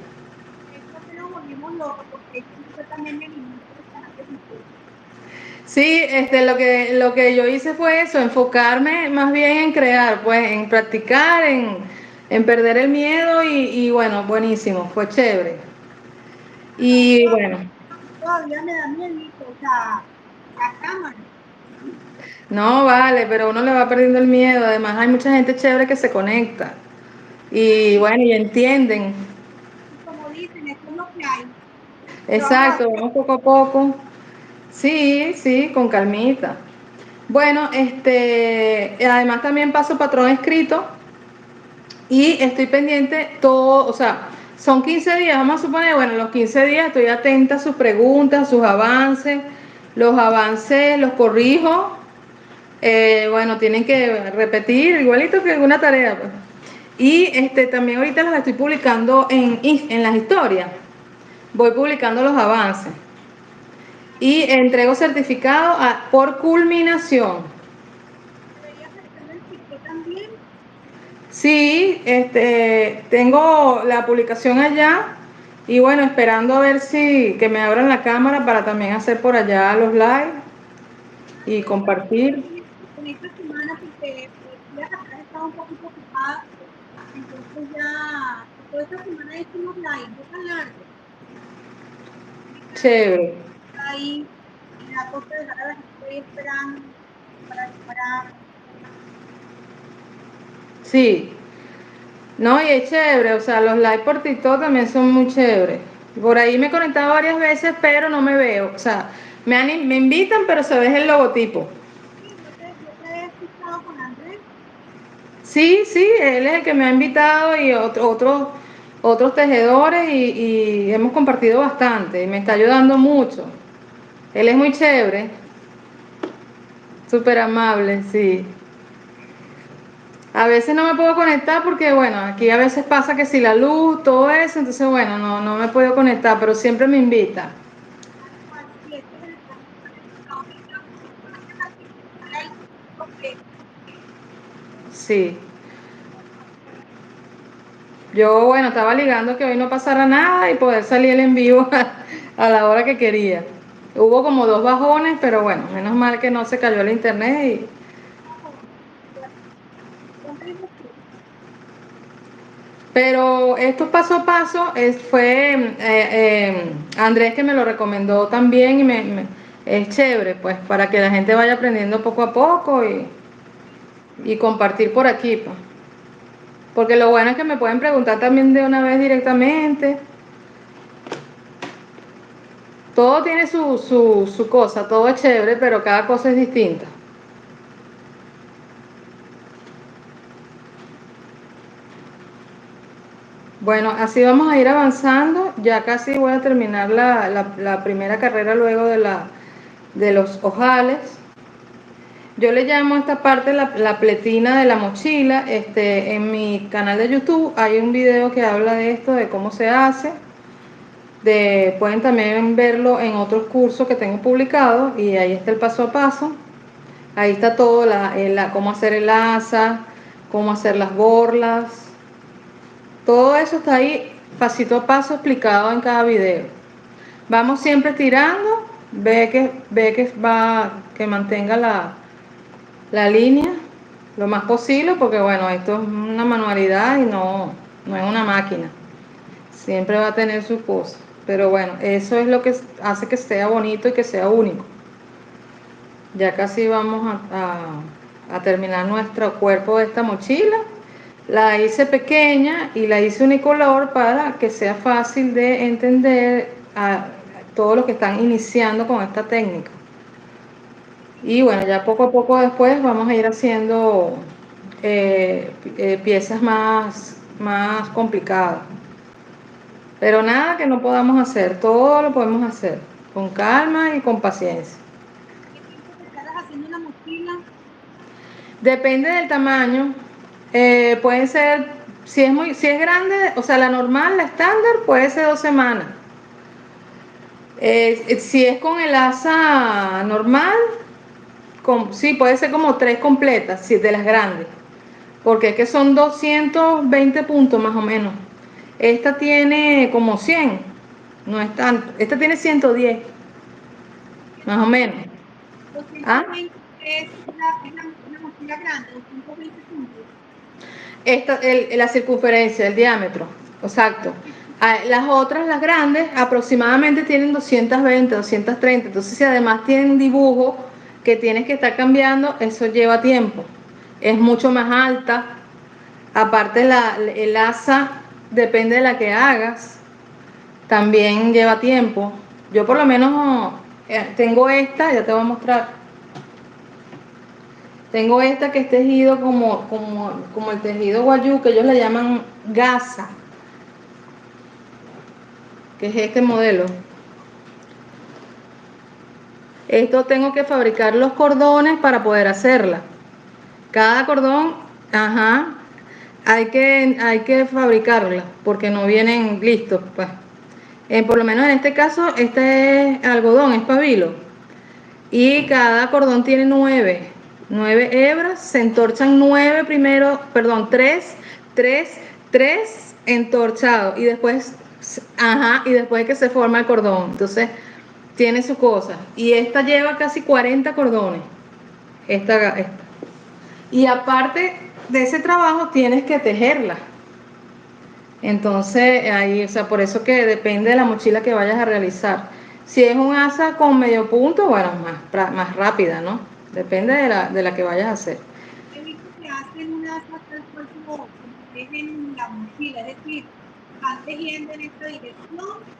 que nos volvimos locos porque yo también me animé por el canal de YouTube. Sí, lo que yo hice fue eso, enfocarme más bien en crear, pues en practicar, en perder el miedo y bueno, buenísimo, fue chévere. Y bueno, Todavía me da miedo, o sea, la cámara. no vale, pero uno le va perdiendo el miedo. Además, hay mucha gente chévere que se conecta y Y, bueno, y entienden. y como dicen, esto es lo que hay. ¿Qué vamos a Exacto, hacer? vamos poco a poco. Sí, sí, con calmita. Bueno, además también paso patrón escrito y estoy pendiente todo, o sea, son 15 días, vamos a suponer, bueno, los 15 días estoy atenta a sus preguntas, sus avances, los avances los corrijo, bueno, tienen que repetir, igualito que alguna tarea, pues. Y también ahorita los estoy publicando en las historias, voy publicando los avances y entrego certificado por culminación. Deberías hacerlo en TikTok también. Sí, tengo la publicación allá y bueno, esperando a ver si que me abran la cámara para también hacer por allá los live y Yo creo compartir. que en esta semana, porque días atrás estaba un poquito ocupada, entonces ya, toda esta semana hicimos live, no tan largo. Chévere. Ahí me da cosa dejar a la gente ahí esperando para Sí, no, y es chévere, o sea, los live por TikTok también son muy chéveres. Por ahí me he conectado varias veces, pero no me veo. O sea, me invitan, pero se ve el logotipo. sí, yo te he escuchado con Andrés. Sí, sí, él es el que me ha invitado y otros tejedores y hemos compartido bastante y me está ayudando mucho. Él es muy chévere, súper amable, sí. A veces no me puedo conectar porque, bueno, aquí a veces pasa que si la luz, todo eso, entonces, bueno, no me puedo conectar, pero siempre me invita. Sí, este es el ahorita, porque Sí. Yo, bueno, estaba ligando que hoy no pasara nada y poder salir en vivo a la hora que quería. Hubo como dos bajones, pero bueno, menos mal que no se cayó el internet. Pero esto paso a paso fue Andrés que me lo recomendó también y es chévere, pues, para que la gente vaya aprendiendo poco a poco y compartir por aquí, pues. Porque lo bueno es que me pueden preguntar también de una vez directamente. Todo tiene su cosa, todo es chévere, pero cada cosa es distinta. Bueno, así vamos a ir avanzando. Ya casi voy a terminar la primera carrera luego de los ojales. Yo le llamo a esta parte la pletina de la mochila. En mi canal de YouTube hay un video que habla de esto, de cómo se hace. Pueden también verlo en otros cursos que tengo publicados y ahí está el paso a paso. Ahí está todo, cómo hacer el asa, cómo hacer las borlas. Todo eso está ahí pasito a paso explicado en cada video. Vamos siempre tirando, que mantenga la línea lo más posible, porque bueno, esto es una manualidad y no es una máquina. Siempre va a tener sus cosas. Pero bueno, eso es lo que hace que sea bonito y que sea único. Ya casi vamos a terminar nuestro cuerpo de esta mochila. La hice pequeña y la hice unicolor para que sea fácil de entender a todos los que están iniciando con esta técnica. Y bueno, ya poco a poco después vamos a ir haciendo piezas más complicadas. Pero nada que no podamos hacer, todo lo podemos hacer con calma y con paciencia. ¿qué tiempo te quedas haciendo una mochila? Depende del tamaño. Puede ser, si es grande, o sea, la normal, la estándar, puede ser 2 semanas. Si es con el asa normal, sí, puede ser como 3 completas, si de las grandes. Porque es que son 220 puntos más o menos. Esta tiene como 100, no es tanto. Esta tiene 110, más o menos. ¿Ah? 220 es una mochila grande, 220 puntos. La circunferencia, el diámetro, exacto. Las otras, las grandes, aproximadamente tienen 220, 230. Entonces, si además tienen dibujo que tienes que estar cambiando, eso lleva tiempo. Es mucho más alta. Aparte, el asa, depende de la que hagas, también lleva tiempo. Yo por lo menos tengo esta, ya te voy a mostrar. Tengo esta que es tejido como el tejido guayú, que ellos le llaman gasa, que es este modelo. Esto tengo que fabricar los cordones para poder hacerla. Cada cordón, ajá, hay que fabricarla porque no vienen listos, pues. Por lo menos en este caso, este es algodón, es pabilo. Y cada cordón tiene nueve hebras, se entorchan nueve primero, perdón, tres entorchados y después, ajá, y después que se forma el cordón. Entonces, tiene su cosa. Y esta lleva casi 40 cordones. Esta. Y aparte de ese trabajo, tienes que tejerla. Entonces, ahí, o sea, por eso que depende de la mochila que vayas a realizar. Si es un asa con medio punto, bueno, más rápida, ¿no? Depende de la que vayas a hacer. He visto que hacen una asa tal cual como tejen la mochila, es decir, van tejiendo en esta dirección.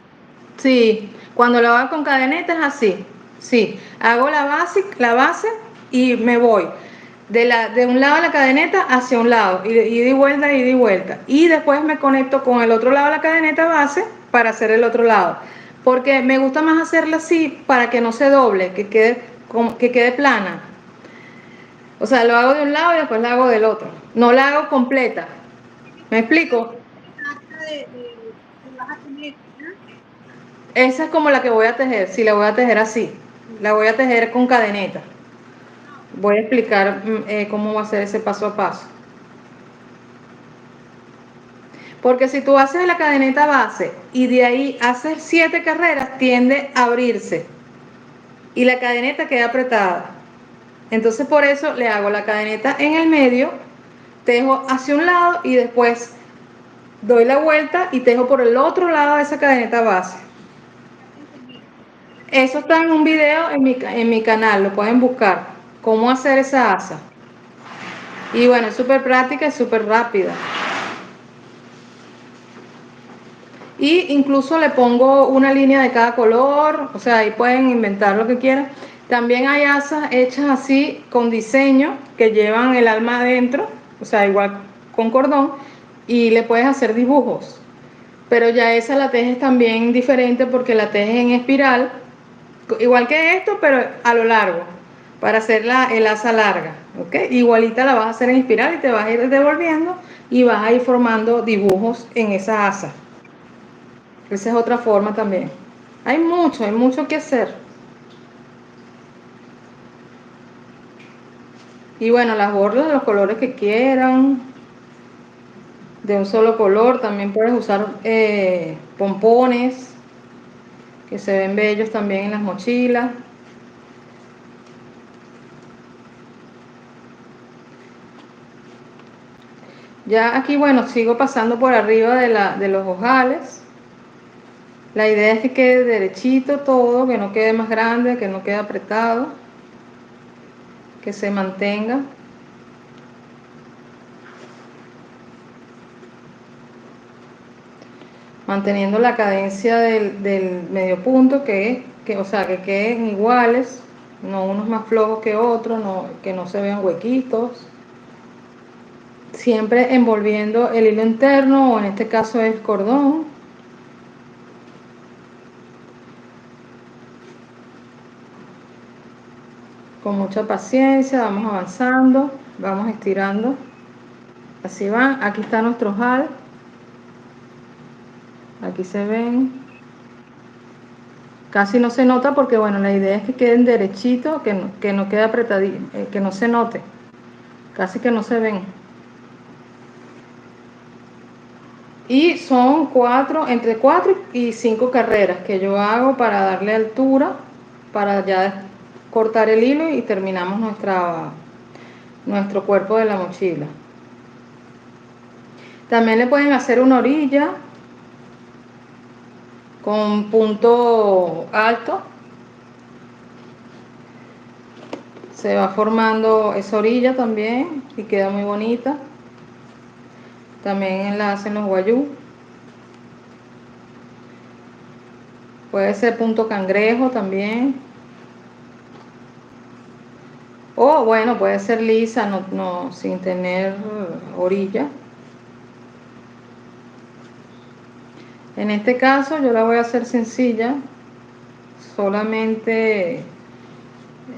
Sí, cuando lo hago con cadeneta es así. Sí, hago la base y me voy de un lado de la cadeneta hacia un lado, y de vuelta, y de vuelta. Y después me conecto con el otro lado de la cadeneta base para hacer el otro lado. Porque me gusta más hacerla así para que no se doble, que quede plana. O sea, lo hago de un lado y después la hago del otro. No la hago completa. ¿Me explico? Que vas a tener, ¿verdad? Esa es como la que voy a tejer, si la voy a tejer así. La voy a tejer con cadeneta. Voy a explicar cómo va a ser ese paso a paso. Porque si tú haces la cadeneta base y de ahí haces 7 carreras, tiende a abrirse y la cadeneta queda apretada. Entonces por eso le hago la cadeneta en el medio, tejo hacia un lado y después doy la vuelta y tejo por el otro lado de esa cadeneta base. Eso está en un video en mi canal, lo pueden buscar, cómo hacer esa asa. Y bueno, es súper práctica y súper rápida. Y incluso le pongo una línea de cada color, o sea, ahí pueden inventar lo que quieran. También hay asas hechas así con diseño que llevan el alma adentro, o sea, igual con cordón, y le puedes hacer dibujos. Pero ya esa la tejes también diferente porque la tejes en espiral, igual que esto, pero a lo largo, para hacer el asa larga, ¿ok? Igualita la vas a hacer en espiral y te vas a ir devolviendo y vas a ir formando dibujos en esa asa. Esa es otra forma también. Hay mucho que hacer. Y bueno, las borlas de los colores que quieran, de un solo color. También puedes usar pompones, que se ven bellos también en las mochilas. Ya aquí, bueno, sigo pasando por arriba de los ojales. La idea es que quede derechito todo, que no quede más grande, que no quede apretado, que se mantenga. Manteniendo la cadencia del medio punto, o sea, que queden iguales, no unos más flojos que otros, que no se vean huequitos. Siempre envolviendo el hilo interno, o en este caso es cordón. Con mucha paciencia, vamos avanzando, vamos estirando. Así van, aquí está nuestro ojal. Aquí se ven. Casi no se nota porque, bueno, la idea es que queden derechitos, que no quede apretadito, que no se note. Casi que no se ven. Y son entre 4 y 5 carreras que yo hago para darle altura, para ya cortar el hilo y terminamos nuestro cuerpo de la mochila. También le pueden hacer una orilla con punto alto. Se va formando esa orilla también y queda muy bonita. También la hacen los guayú. Puede ser punto cangrejo también. O bueno, puede ser lisa, sin tener orilla. En este caso yo la voy a hacer sencilla, solamente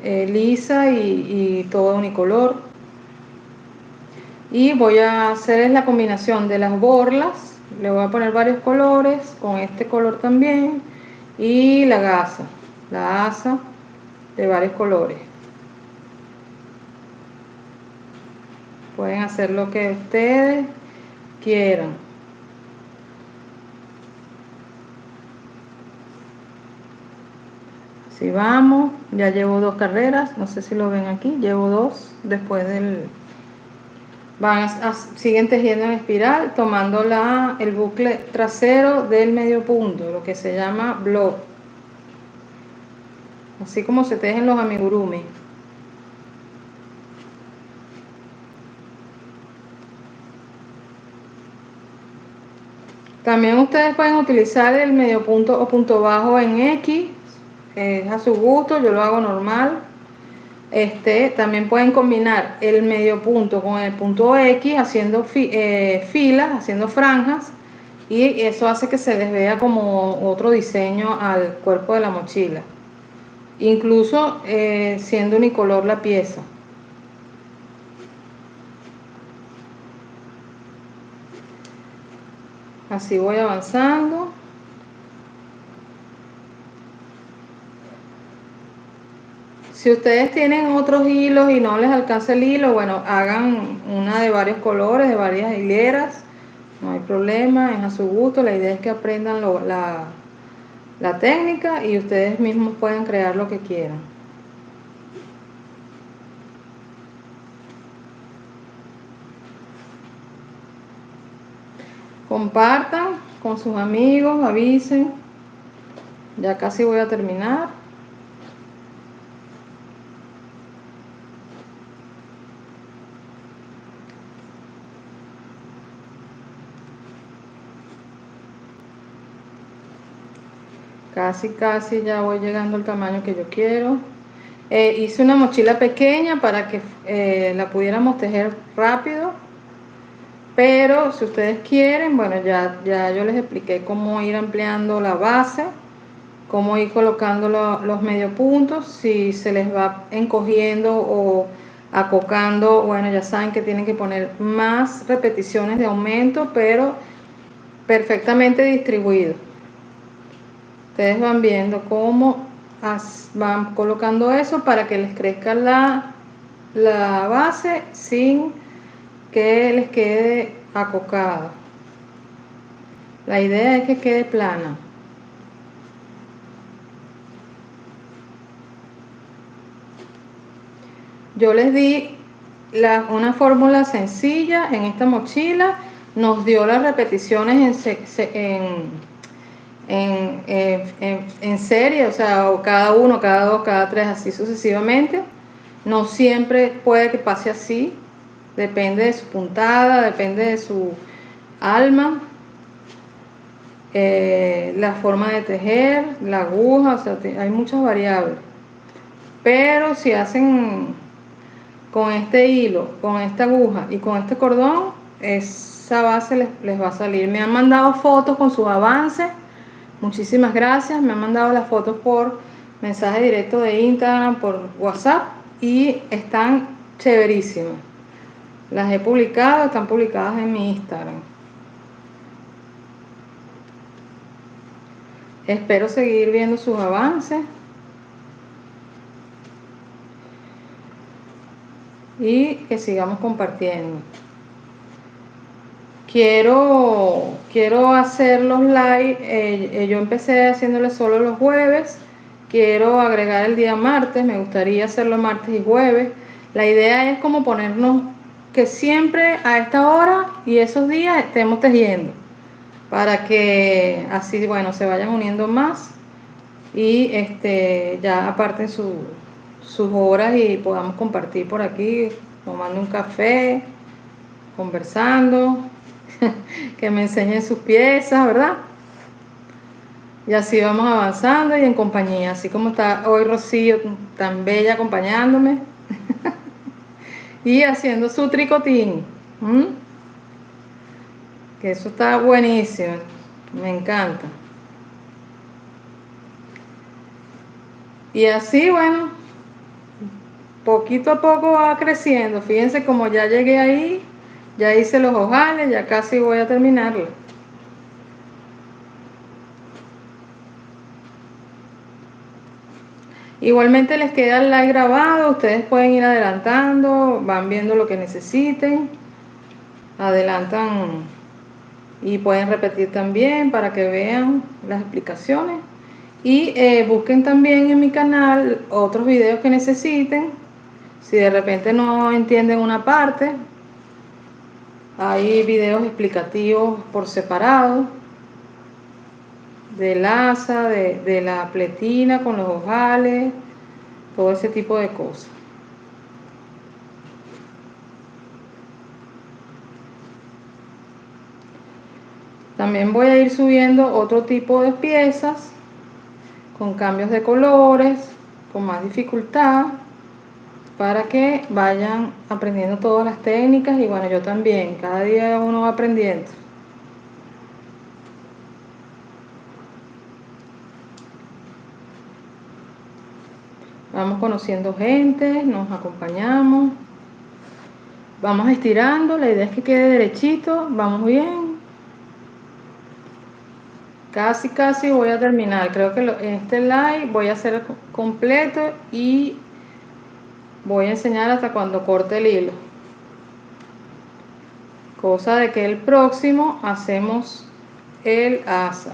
lisa y todo unicolor. Y voy a hacer la combinación de las borlas, le voy a poner varios colores, con este color también, y la asa de varios colores. Pueden hacer lo que ustedes quieran. Si vamos, ya llevo 2 carreras, no sé si lo ven aquí, llevo 2 después del... siguen tejiendo en espiral, tomando el bucle trasero del medio punto, lo que se llama block, así como se tejen los amigurumi. También ustedes pueden utilizar el medio punto o punto bajo en X, es a su gusto, yo lo hago normal. También pueden combinar el medio punto con el punto X haciendo filas, haciendo franjas, y eso hace que se les vea como otro diseño al cuerpo de la mochila, incluso siendo unicolor la pieza. Así voy avanzando. Si ustedes tienen otros hilos y no les alcanza el hilo, bueno, hagan una de varios colores, de varias hileras, no hay problema, es a su gusto. La idea es que aprendan la técnica y ustedes mismos pueden crear lo que quieran. Compartan con sus amigos, avisen. Ya casi voy a terminar. Casi ya voy llegando al tamaño que yo quiero. Hice una mochila pequeña para que la pudiéramos tejer rápido, pero si ustedes quieren, bueno, ya yo les expliqué cómo ir ampliando la base, cómo ir colocando los medio puntos. Si se les va encogiendo o acocando, bueno, ya saben que tienen que poner más repeticiones de aumento, pero perfectamente distribuido. Ustedes van viendo cómo van colocando eso para que les crezca la base sin que les quede acocada. La idea es que quede plana. Yo les di una fórmula sencilla en esta mochila, nos dio las repeticiones en serie, o sea, cada uno, cada dos, cada tres, así sucesivamente. No siempre puede que pase así, depende de su puntada, depende de su alma, la forma de tejer, la aguja, o sea, hay muchas variables. Pero si hacen con este hilo, con esta aguja y con este cordón, esa base les va a salir. Me han mandado fotos con sus avances. Muchísimas gracias, me han mandado las fotos por mensaje directo de Instagram, por WhatsApp, y están chéverísimas. Las he publicado, están publicadas en mi Instagram. Espero seguir viendo sus avances y que sigamos compartiendo. Quiero hacer los live, yo empecé haciéndole solo los jueves, quiero agregar el día martes, me gustaría hacerlo martes y jueves. La idea es como ponernos que siempre a esta hora y esos días estemos tejiendo, para que así, bueno, se vayan uniendo más y ya aparten sus horas y podamos compartir por aquí, tomando un café, conversando, que me enseñen sus piezas, ¿verdad? Y así vamos avanzando y en compañía, así como está hoy Rocío tan bella acompañándome y haciendo su tricotín. ¿Mm? Que eso está buenísimo, me encanta. Y así, bueno, poquito a poco va creciendo. Fíjense como ya llegué ahí, ya hice los ojales, ya casi voy a terminarlo. Igualmente les queda el like grabado, ustedes pueden ir adelantando, van viendo lo que necesiten, adelantan y pueden repetir también para que vean las explicaciones. Y busquen también en mi canal otros videos que necesiten. Si de repente no entienden una parte, hay videos explicativos por separado del asa, de la pletina con los ojales, todo ese tipo de cosas. También voy a ir subiendo otro tipo de piezas con cambios de colores, con más dificultad, para que vayan aprendiendo todas las técnicas y bueno, yo también, cada día uno va aprendiendo. Vamos conociendo gente, nos acompañamos, vamos estirando, la idea es que quede derechito, vamos bien. Casi voy a terminar, creo que este live voy a hacer completo y voy a enseñar hasta cuando corte el hilo. Cosa de que el próximo hacemos el asa.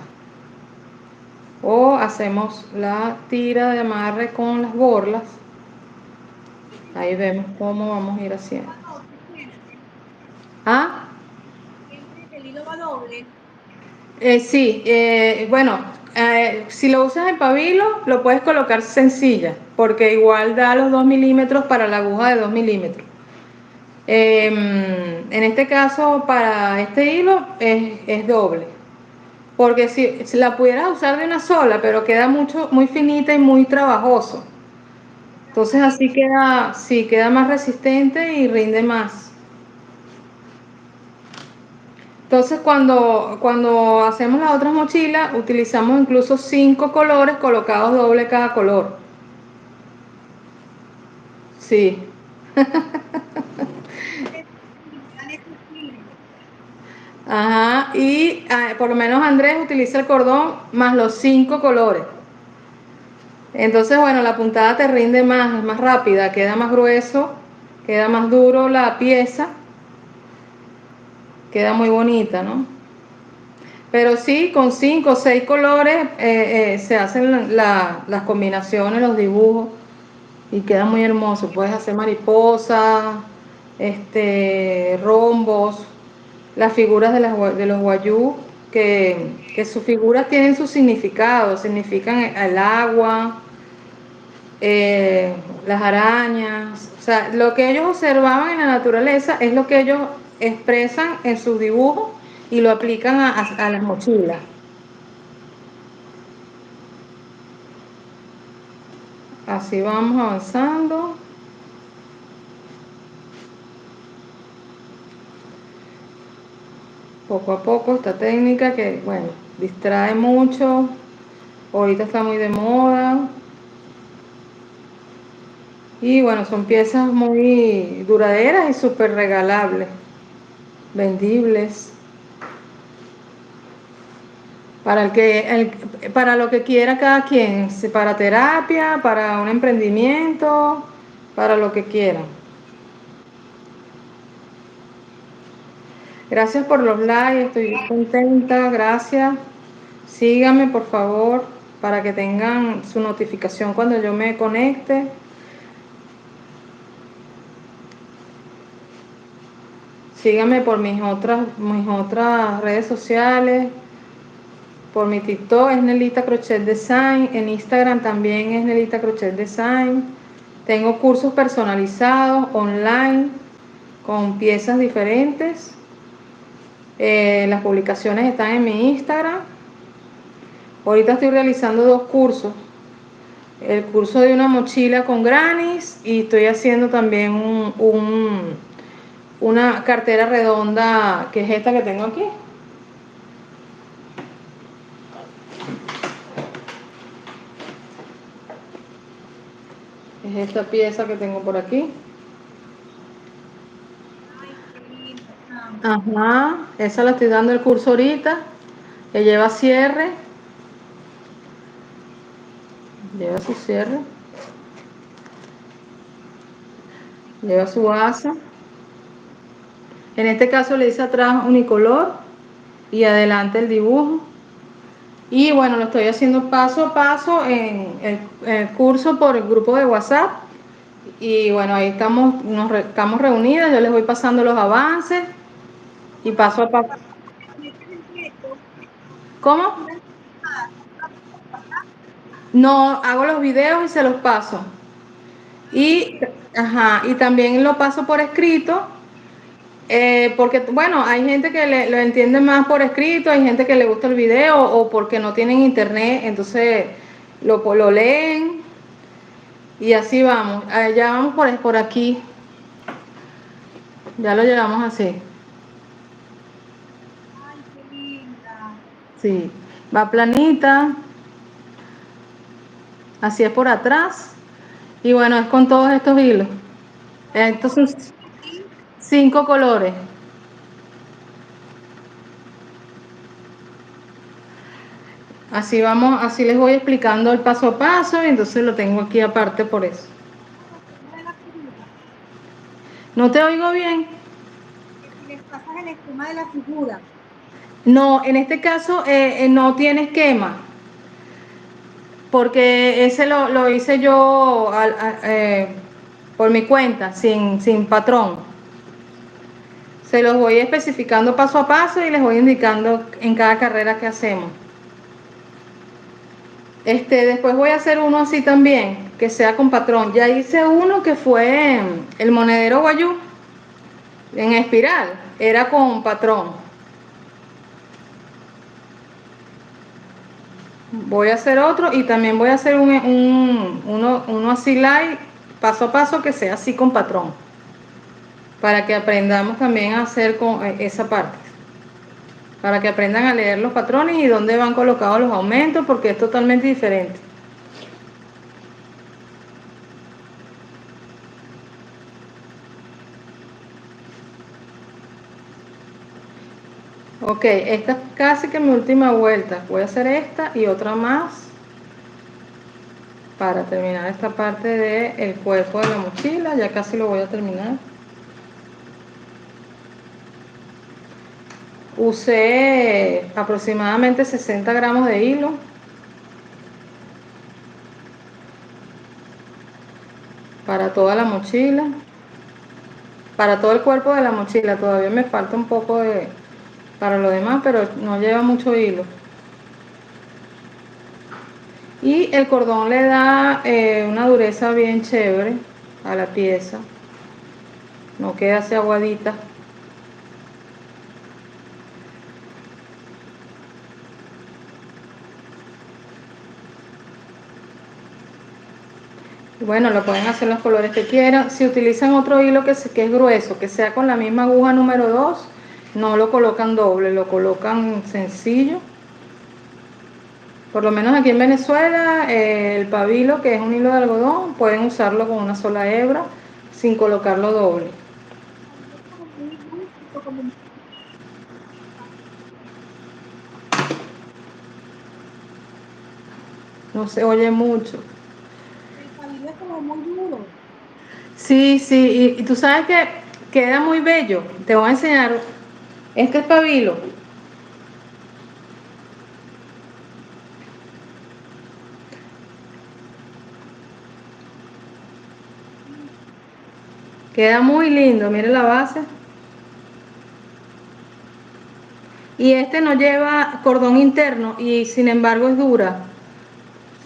O hacemos la tira de amarre con las borlas. Ahí vemos cómo vamos a ir haciendo. ¿Ah? El hilo va doble. Sí, bueno, si lo usas en pabilo, lo puedes colocar sencilla, porque igual da los 2 milímetros para la aguja de 2 milímetros. En este caso, para este hilo es doble, porque si la pudieras usar de una sola, pero queda muy finita y muy trabajoso. Entonces así queda, sí, queda más resistente y rinde más. Entonces cuando hacemos las otras mochilas, utilizamos incluso 5 colores colocados doble cada color. Sí. Ajá, y por lo menos Andrés utiliza el cordón más los 5 colores. Entonces, bueno, la puntada te rinde más, es más rápida, queda más grueso, queda más duro la pieza, queda muy bonita, ¿no? Pero sí, con 5 o 6 colores se hacen las combinaciones, los dibujos y queda muy hermoso. Puedes hacer mariposas, rombos, las figuras de los guayú, que sus figuras tienen su significado, significan el agua, las arañas, o sea, lo que ellos observaban en la naturaleza es lo que ellos expresan en sus dibujos y lo aplican a las mochilas. Así vamos avanzando. Poco a poco esta técnica que, bueno, distrae mucho. Ahorita está muy de moda. Y bueno, son piezas muy duraderas y súper regalables, vendibles. Para lo que quiera cada quien, para terapia, para un emprendimiento, para lo que quieran. Gracias por los likes, estoy contenta, gracias. Síganme por favor para que tengan su notificación cuando yo me conecte. Síganme por mis otras redes sociales, por mi TikTok es Nelita Crochet Design, en Instagram también es Nelita Crochet Design. Tengo cursos personalizados online con piezas diferentes. Las publicaciones están en mi Instagram. Ahorita estoy realizando dos cursos. El curso de una mochila con granis y estoy haciendo también una cartera redonda, que es esta que tengo aquí. Es esta pieza que tengo por aquí. Ay, qué linda, chama. Ajá, esa la estoy dando el curso ahorita, que lleva cierre, lleva su cierre, lleva su asa. En este caso le hice atrás unicolor y adelante el dibujo. Y bueno, lo estoy haciendo paso a paso en el curso por el grupo de WhatsApp. Y bueno, ahí estamos reunidas, yo les voy pasando los avances y paso a paso. ¿Cómo? No, hago los videos y se los paso. Y, ajá, y también lo paso por escrito, porque, bueno, hay gente que lo entiende más por escrito, hay gente que le gusta el video o porque no tienen internet, entonces lo leen y así vamos. Ya vamos por aquí, ya lo llevamos así. Ay, qué linda. Sí, va planita, así es por atrás. Y bueno, es con todos estos hilos. Estos son Sí, 5 colores. Así vamos, así les voy explicando el paso a paso y entonces lo tengo aquí aparte por eso. de la figura. ¿No te oigo bien? Que si les pasas el esquema de la figura. No, en este caso no tiene esquema, porque ese lo hice yo por mi cuenta, sin patrón. Se los voy especificando paso a paso y les voy indicando en cada carrera que hacemos. Después voy a hacer uno así también, que sea con patrón. Ya hice uno que fue el monedero guayú, en espiral, era con patrón. Voy a hacer otro y también voy a hacer uno así light, paso a paso, que sea así con patrón, para que aprendamos también a hacer con esa parte, para que aprendan a leer los patrones y dónde van colocados los aumentos, porque es totalmente diferente. Ok, esta es casi que mi última vuelta. Voy a hacer esta y otra más para terminar esta parte del cuerpo de la mochila. Ya casi lo voy a terminar. Usé aproximadamente 60 gramos de hilo. Para toda la mochila. Para todo el cuerpo de la mochila. Todavía me falta un poco para lo demás, pero no lleva mucho hilo. Y el cordón le da una dureza bien chévere a la pieza. No queda así aguadita. Bueno, lo pueden hacer los colores que quieran. Si utilizan otro hilo que es grueso, que sea con la misma aguja número 2, no lo colocan doble, lo colocan sencillo. Por lo menos aquí en Venezuela, el pabilo, que es un hilo de algodón, pueden usarlo con una sola hebra sin colocarlo doble. Es como muy rústico, como No se oye mucho. el pabilo es como muy duro. Sí, sí, y tú sabes que queda muy bello. Te voy a enseñar. Este es pabilo. Queda muy lindo. Mire la base. Y este no lleva cordón interno y sin embargo es dura,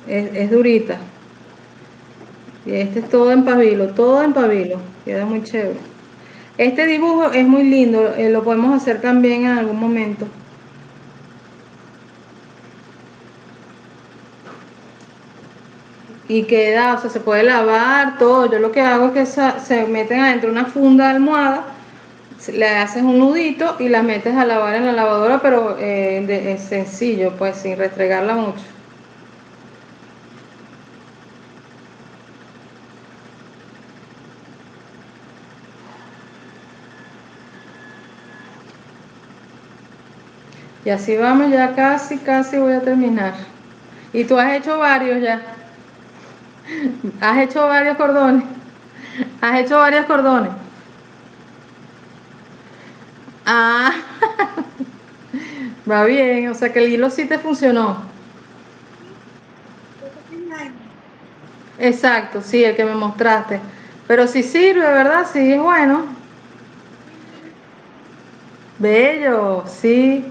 es durita. Y este es todo en pabilo, queda muy chévere. Este dibujo es muy lindo, lo podemos hacer también en algún momento. Y queda, o sea, se puede lavar todo. Yo lo que hago es que se meten adentro de una funda de almohada, le haces un nudito y las metes a lavar en la lavadora, pero es sencillo, pues sin restregarla mucho. Y así vamos, ya casi voy a terminar. Y tú has hecho varios ya. Has hecho varios cordones. Has hecho varios cordones. Ah, va bien, o sea que el hilo sí te funcionó. Creo que es nylon. Exacto, sí, el que me mostraste. Pero sí sirve, ¿verdad? Sí, es bueno. Sí, Bello, sí,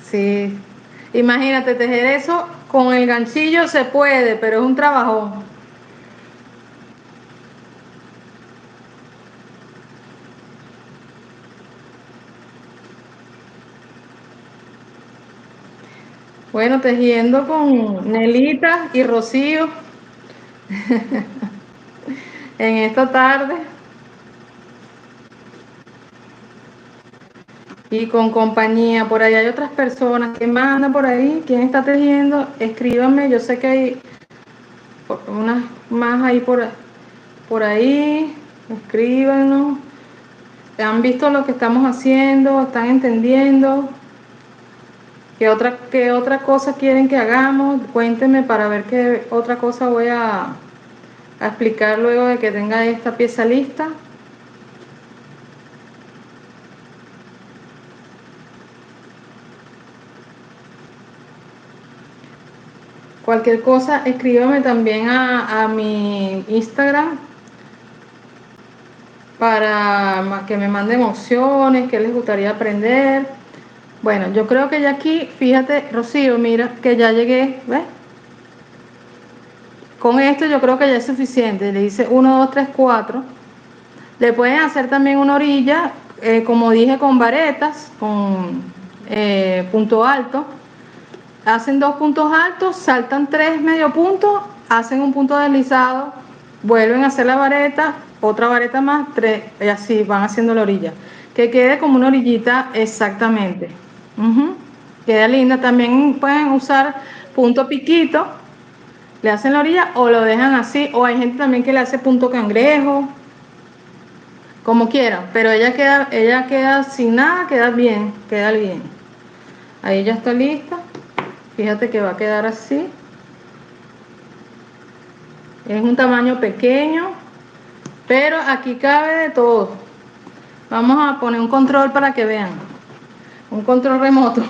sí. Imagínate tejer eso con el ganchillo se puede, pero es un trabajón. Bueno, tejiendo con Nelita y Rocío en esta tarde y con compañía. Por ahí hay otras personas. ¿Quién más anda por ahí? ¿Quién está tejiendo? Escríbanme. Yo sé que hay unas más ahí por ahí. Escríbanos. ¿Han visto lo que estamos haciendo? ¿Están entendiendo? Qué otra cosa quieren que hagamos? Cuéntenme para ver qué otra cosa voy a explicar luego de que tenga esta pieza lista. Cualquier cosa, escríbame también a mi Instagram para que me manden opciones, qué les gustaría aprender. Bueno, yo creo que ya aquí, fíjate, Rocío, mira que ya llegué, ¿ves? Con esto yo creo que ya es suficiente. Le hice 1, 2, 3, 4. Le pueden hacer también una orilla, como dije, con varetas, con punto alto. Hacen 2 puntos altos, saltan 3 medio puntos, hacen un punto deslizado, vuelven a hacer la vareta, otra vareta más, 3, y así van haciendo la orilla. Que quede como una orillita exactamente. Ujú. Queda linda. También pueden usar punto piquito, le hacen la orilla o lo dejan así. O hay gente también que le hace punto cangrejo, como quieran. Pero ella queda sin nada, queda bien, queda bien. Ahí ya está lista. Fíjate que va a quedar así. Es un tamaño pequeño, pero aquí cabe de todo. Vamos a poner un control para que vean. Un control remoto.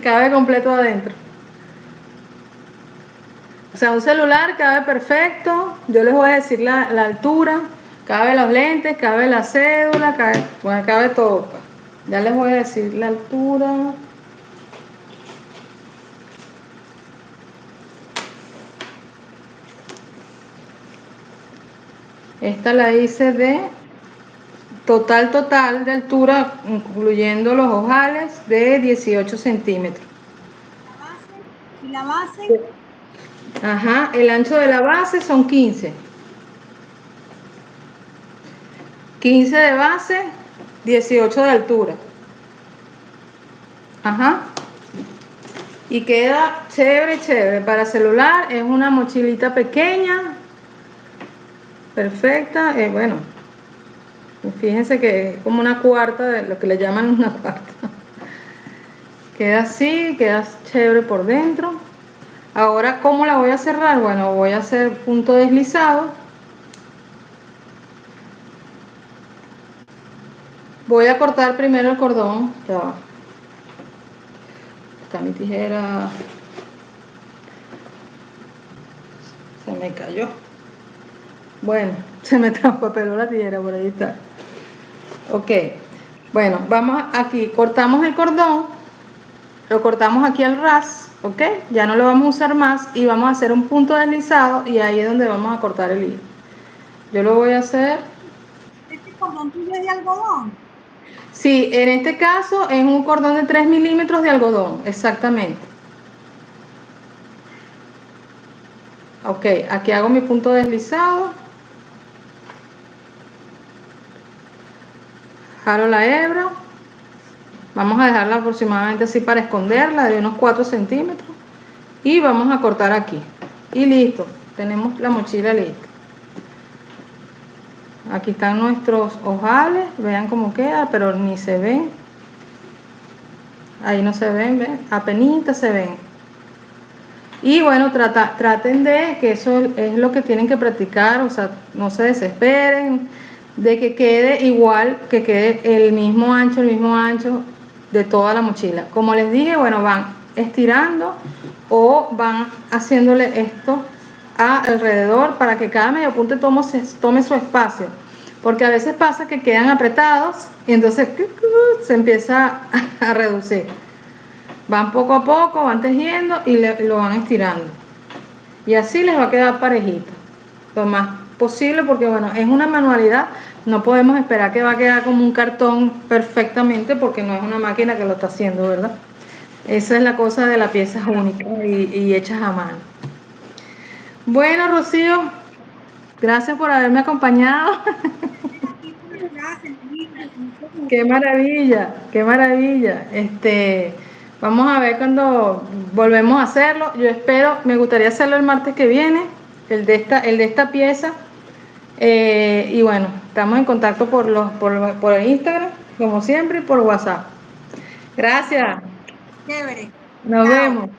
Cabe completo adentro. O sea, un celular cabe perfecto. Yo les voy a decir la altura. Cabe los lentes, cabe la cédula, bueno, cabe todo. Ya les voy a decir la altura. Esta la hice de total de altura, incluyendo los ojales, de 18 centímetros. la base. Y la base, Ajá, el ancho de la base son 15. 15 de base, 18 de altura. Ajá. Y queda chévere, chévere. Para celular es una mochilita pequeña, perfecta. Bueno, fíjense que es como una cuarta, de lo que le llaman una cuarta. Queda así, queda chévere por dentro. Ahora, ¿cómo la voy a cerrar? Bueno, voy a hacer punto deslizado. Voy a cortar primero el cordón. Ya va. Está mi tijera. Se me cayó. Bueno, se me traspapeló la tijera, por ahí está. Ok. Bueno, vamos aquí, cortamos el cordón, lo cortamos aquí al ras, ¿ok? Ya no lo vamos a usar más y vamos a hacer un punto deslizado y ahí es donde vamos a cortar el hilo. Yo lo voy a hacer. Este cordón tuyo es de algodón. Sí, en este caso es un cordón de 3 milímetros de algodón, exactamente. Ok, aquí hago mi punto deslizado, jalo la hebra, vamos a dejarla aproximadamente así para esconderla de unos 4 centímetros y vamos a cortar aquí. Y listo, tenemos la mochila lista. Aquí están nuestros ojales, vean cómo queda, pero ni se ven. Ahí no se ven, ¿ven? Apenitas se ven. Y bueno, traten de que eso es lo que tienen que practicar, o sea, no se desesperen, de que quede igual, que quede el mismo ancho de toda la mochila. Como les dije, bueno, van estirando o van haciéndole esto alrededor para que cada medio punto tome su espacio. Porque a veces pasa que quedan apretados y entonces se empieza a reducir. Van poco a poco, van tejiendo y lo van estirando. Y así les va a quedar parejito. Lo más posible porque bueno, es una manualidad. No podemos esperar que va a quedar como un cartón perfectamente porque no es una máquina que lo está haciendo, ¿verdad? Esa es la cosa de la pieza única y hechas a mano. Bueno, Rocío, gracias por haberme acompañado. Aquí por ayudar, sentirme, con mucho Qué gusto. maravilla, qué maravilla. Vamos a ver cuando volvemos a hacerlo. Yo espero, me gustaría hacerlo el martes que viene, el de esta pieza. Y bueno, estamos en contacto por el Instagram, como siempre, y por WhatsApp. Gracias. Chévere. Nos Chao. vemos.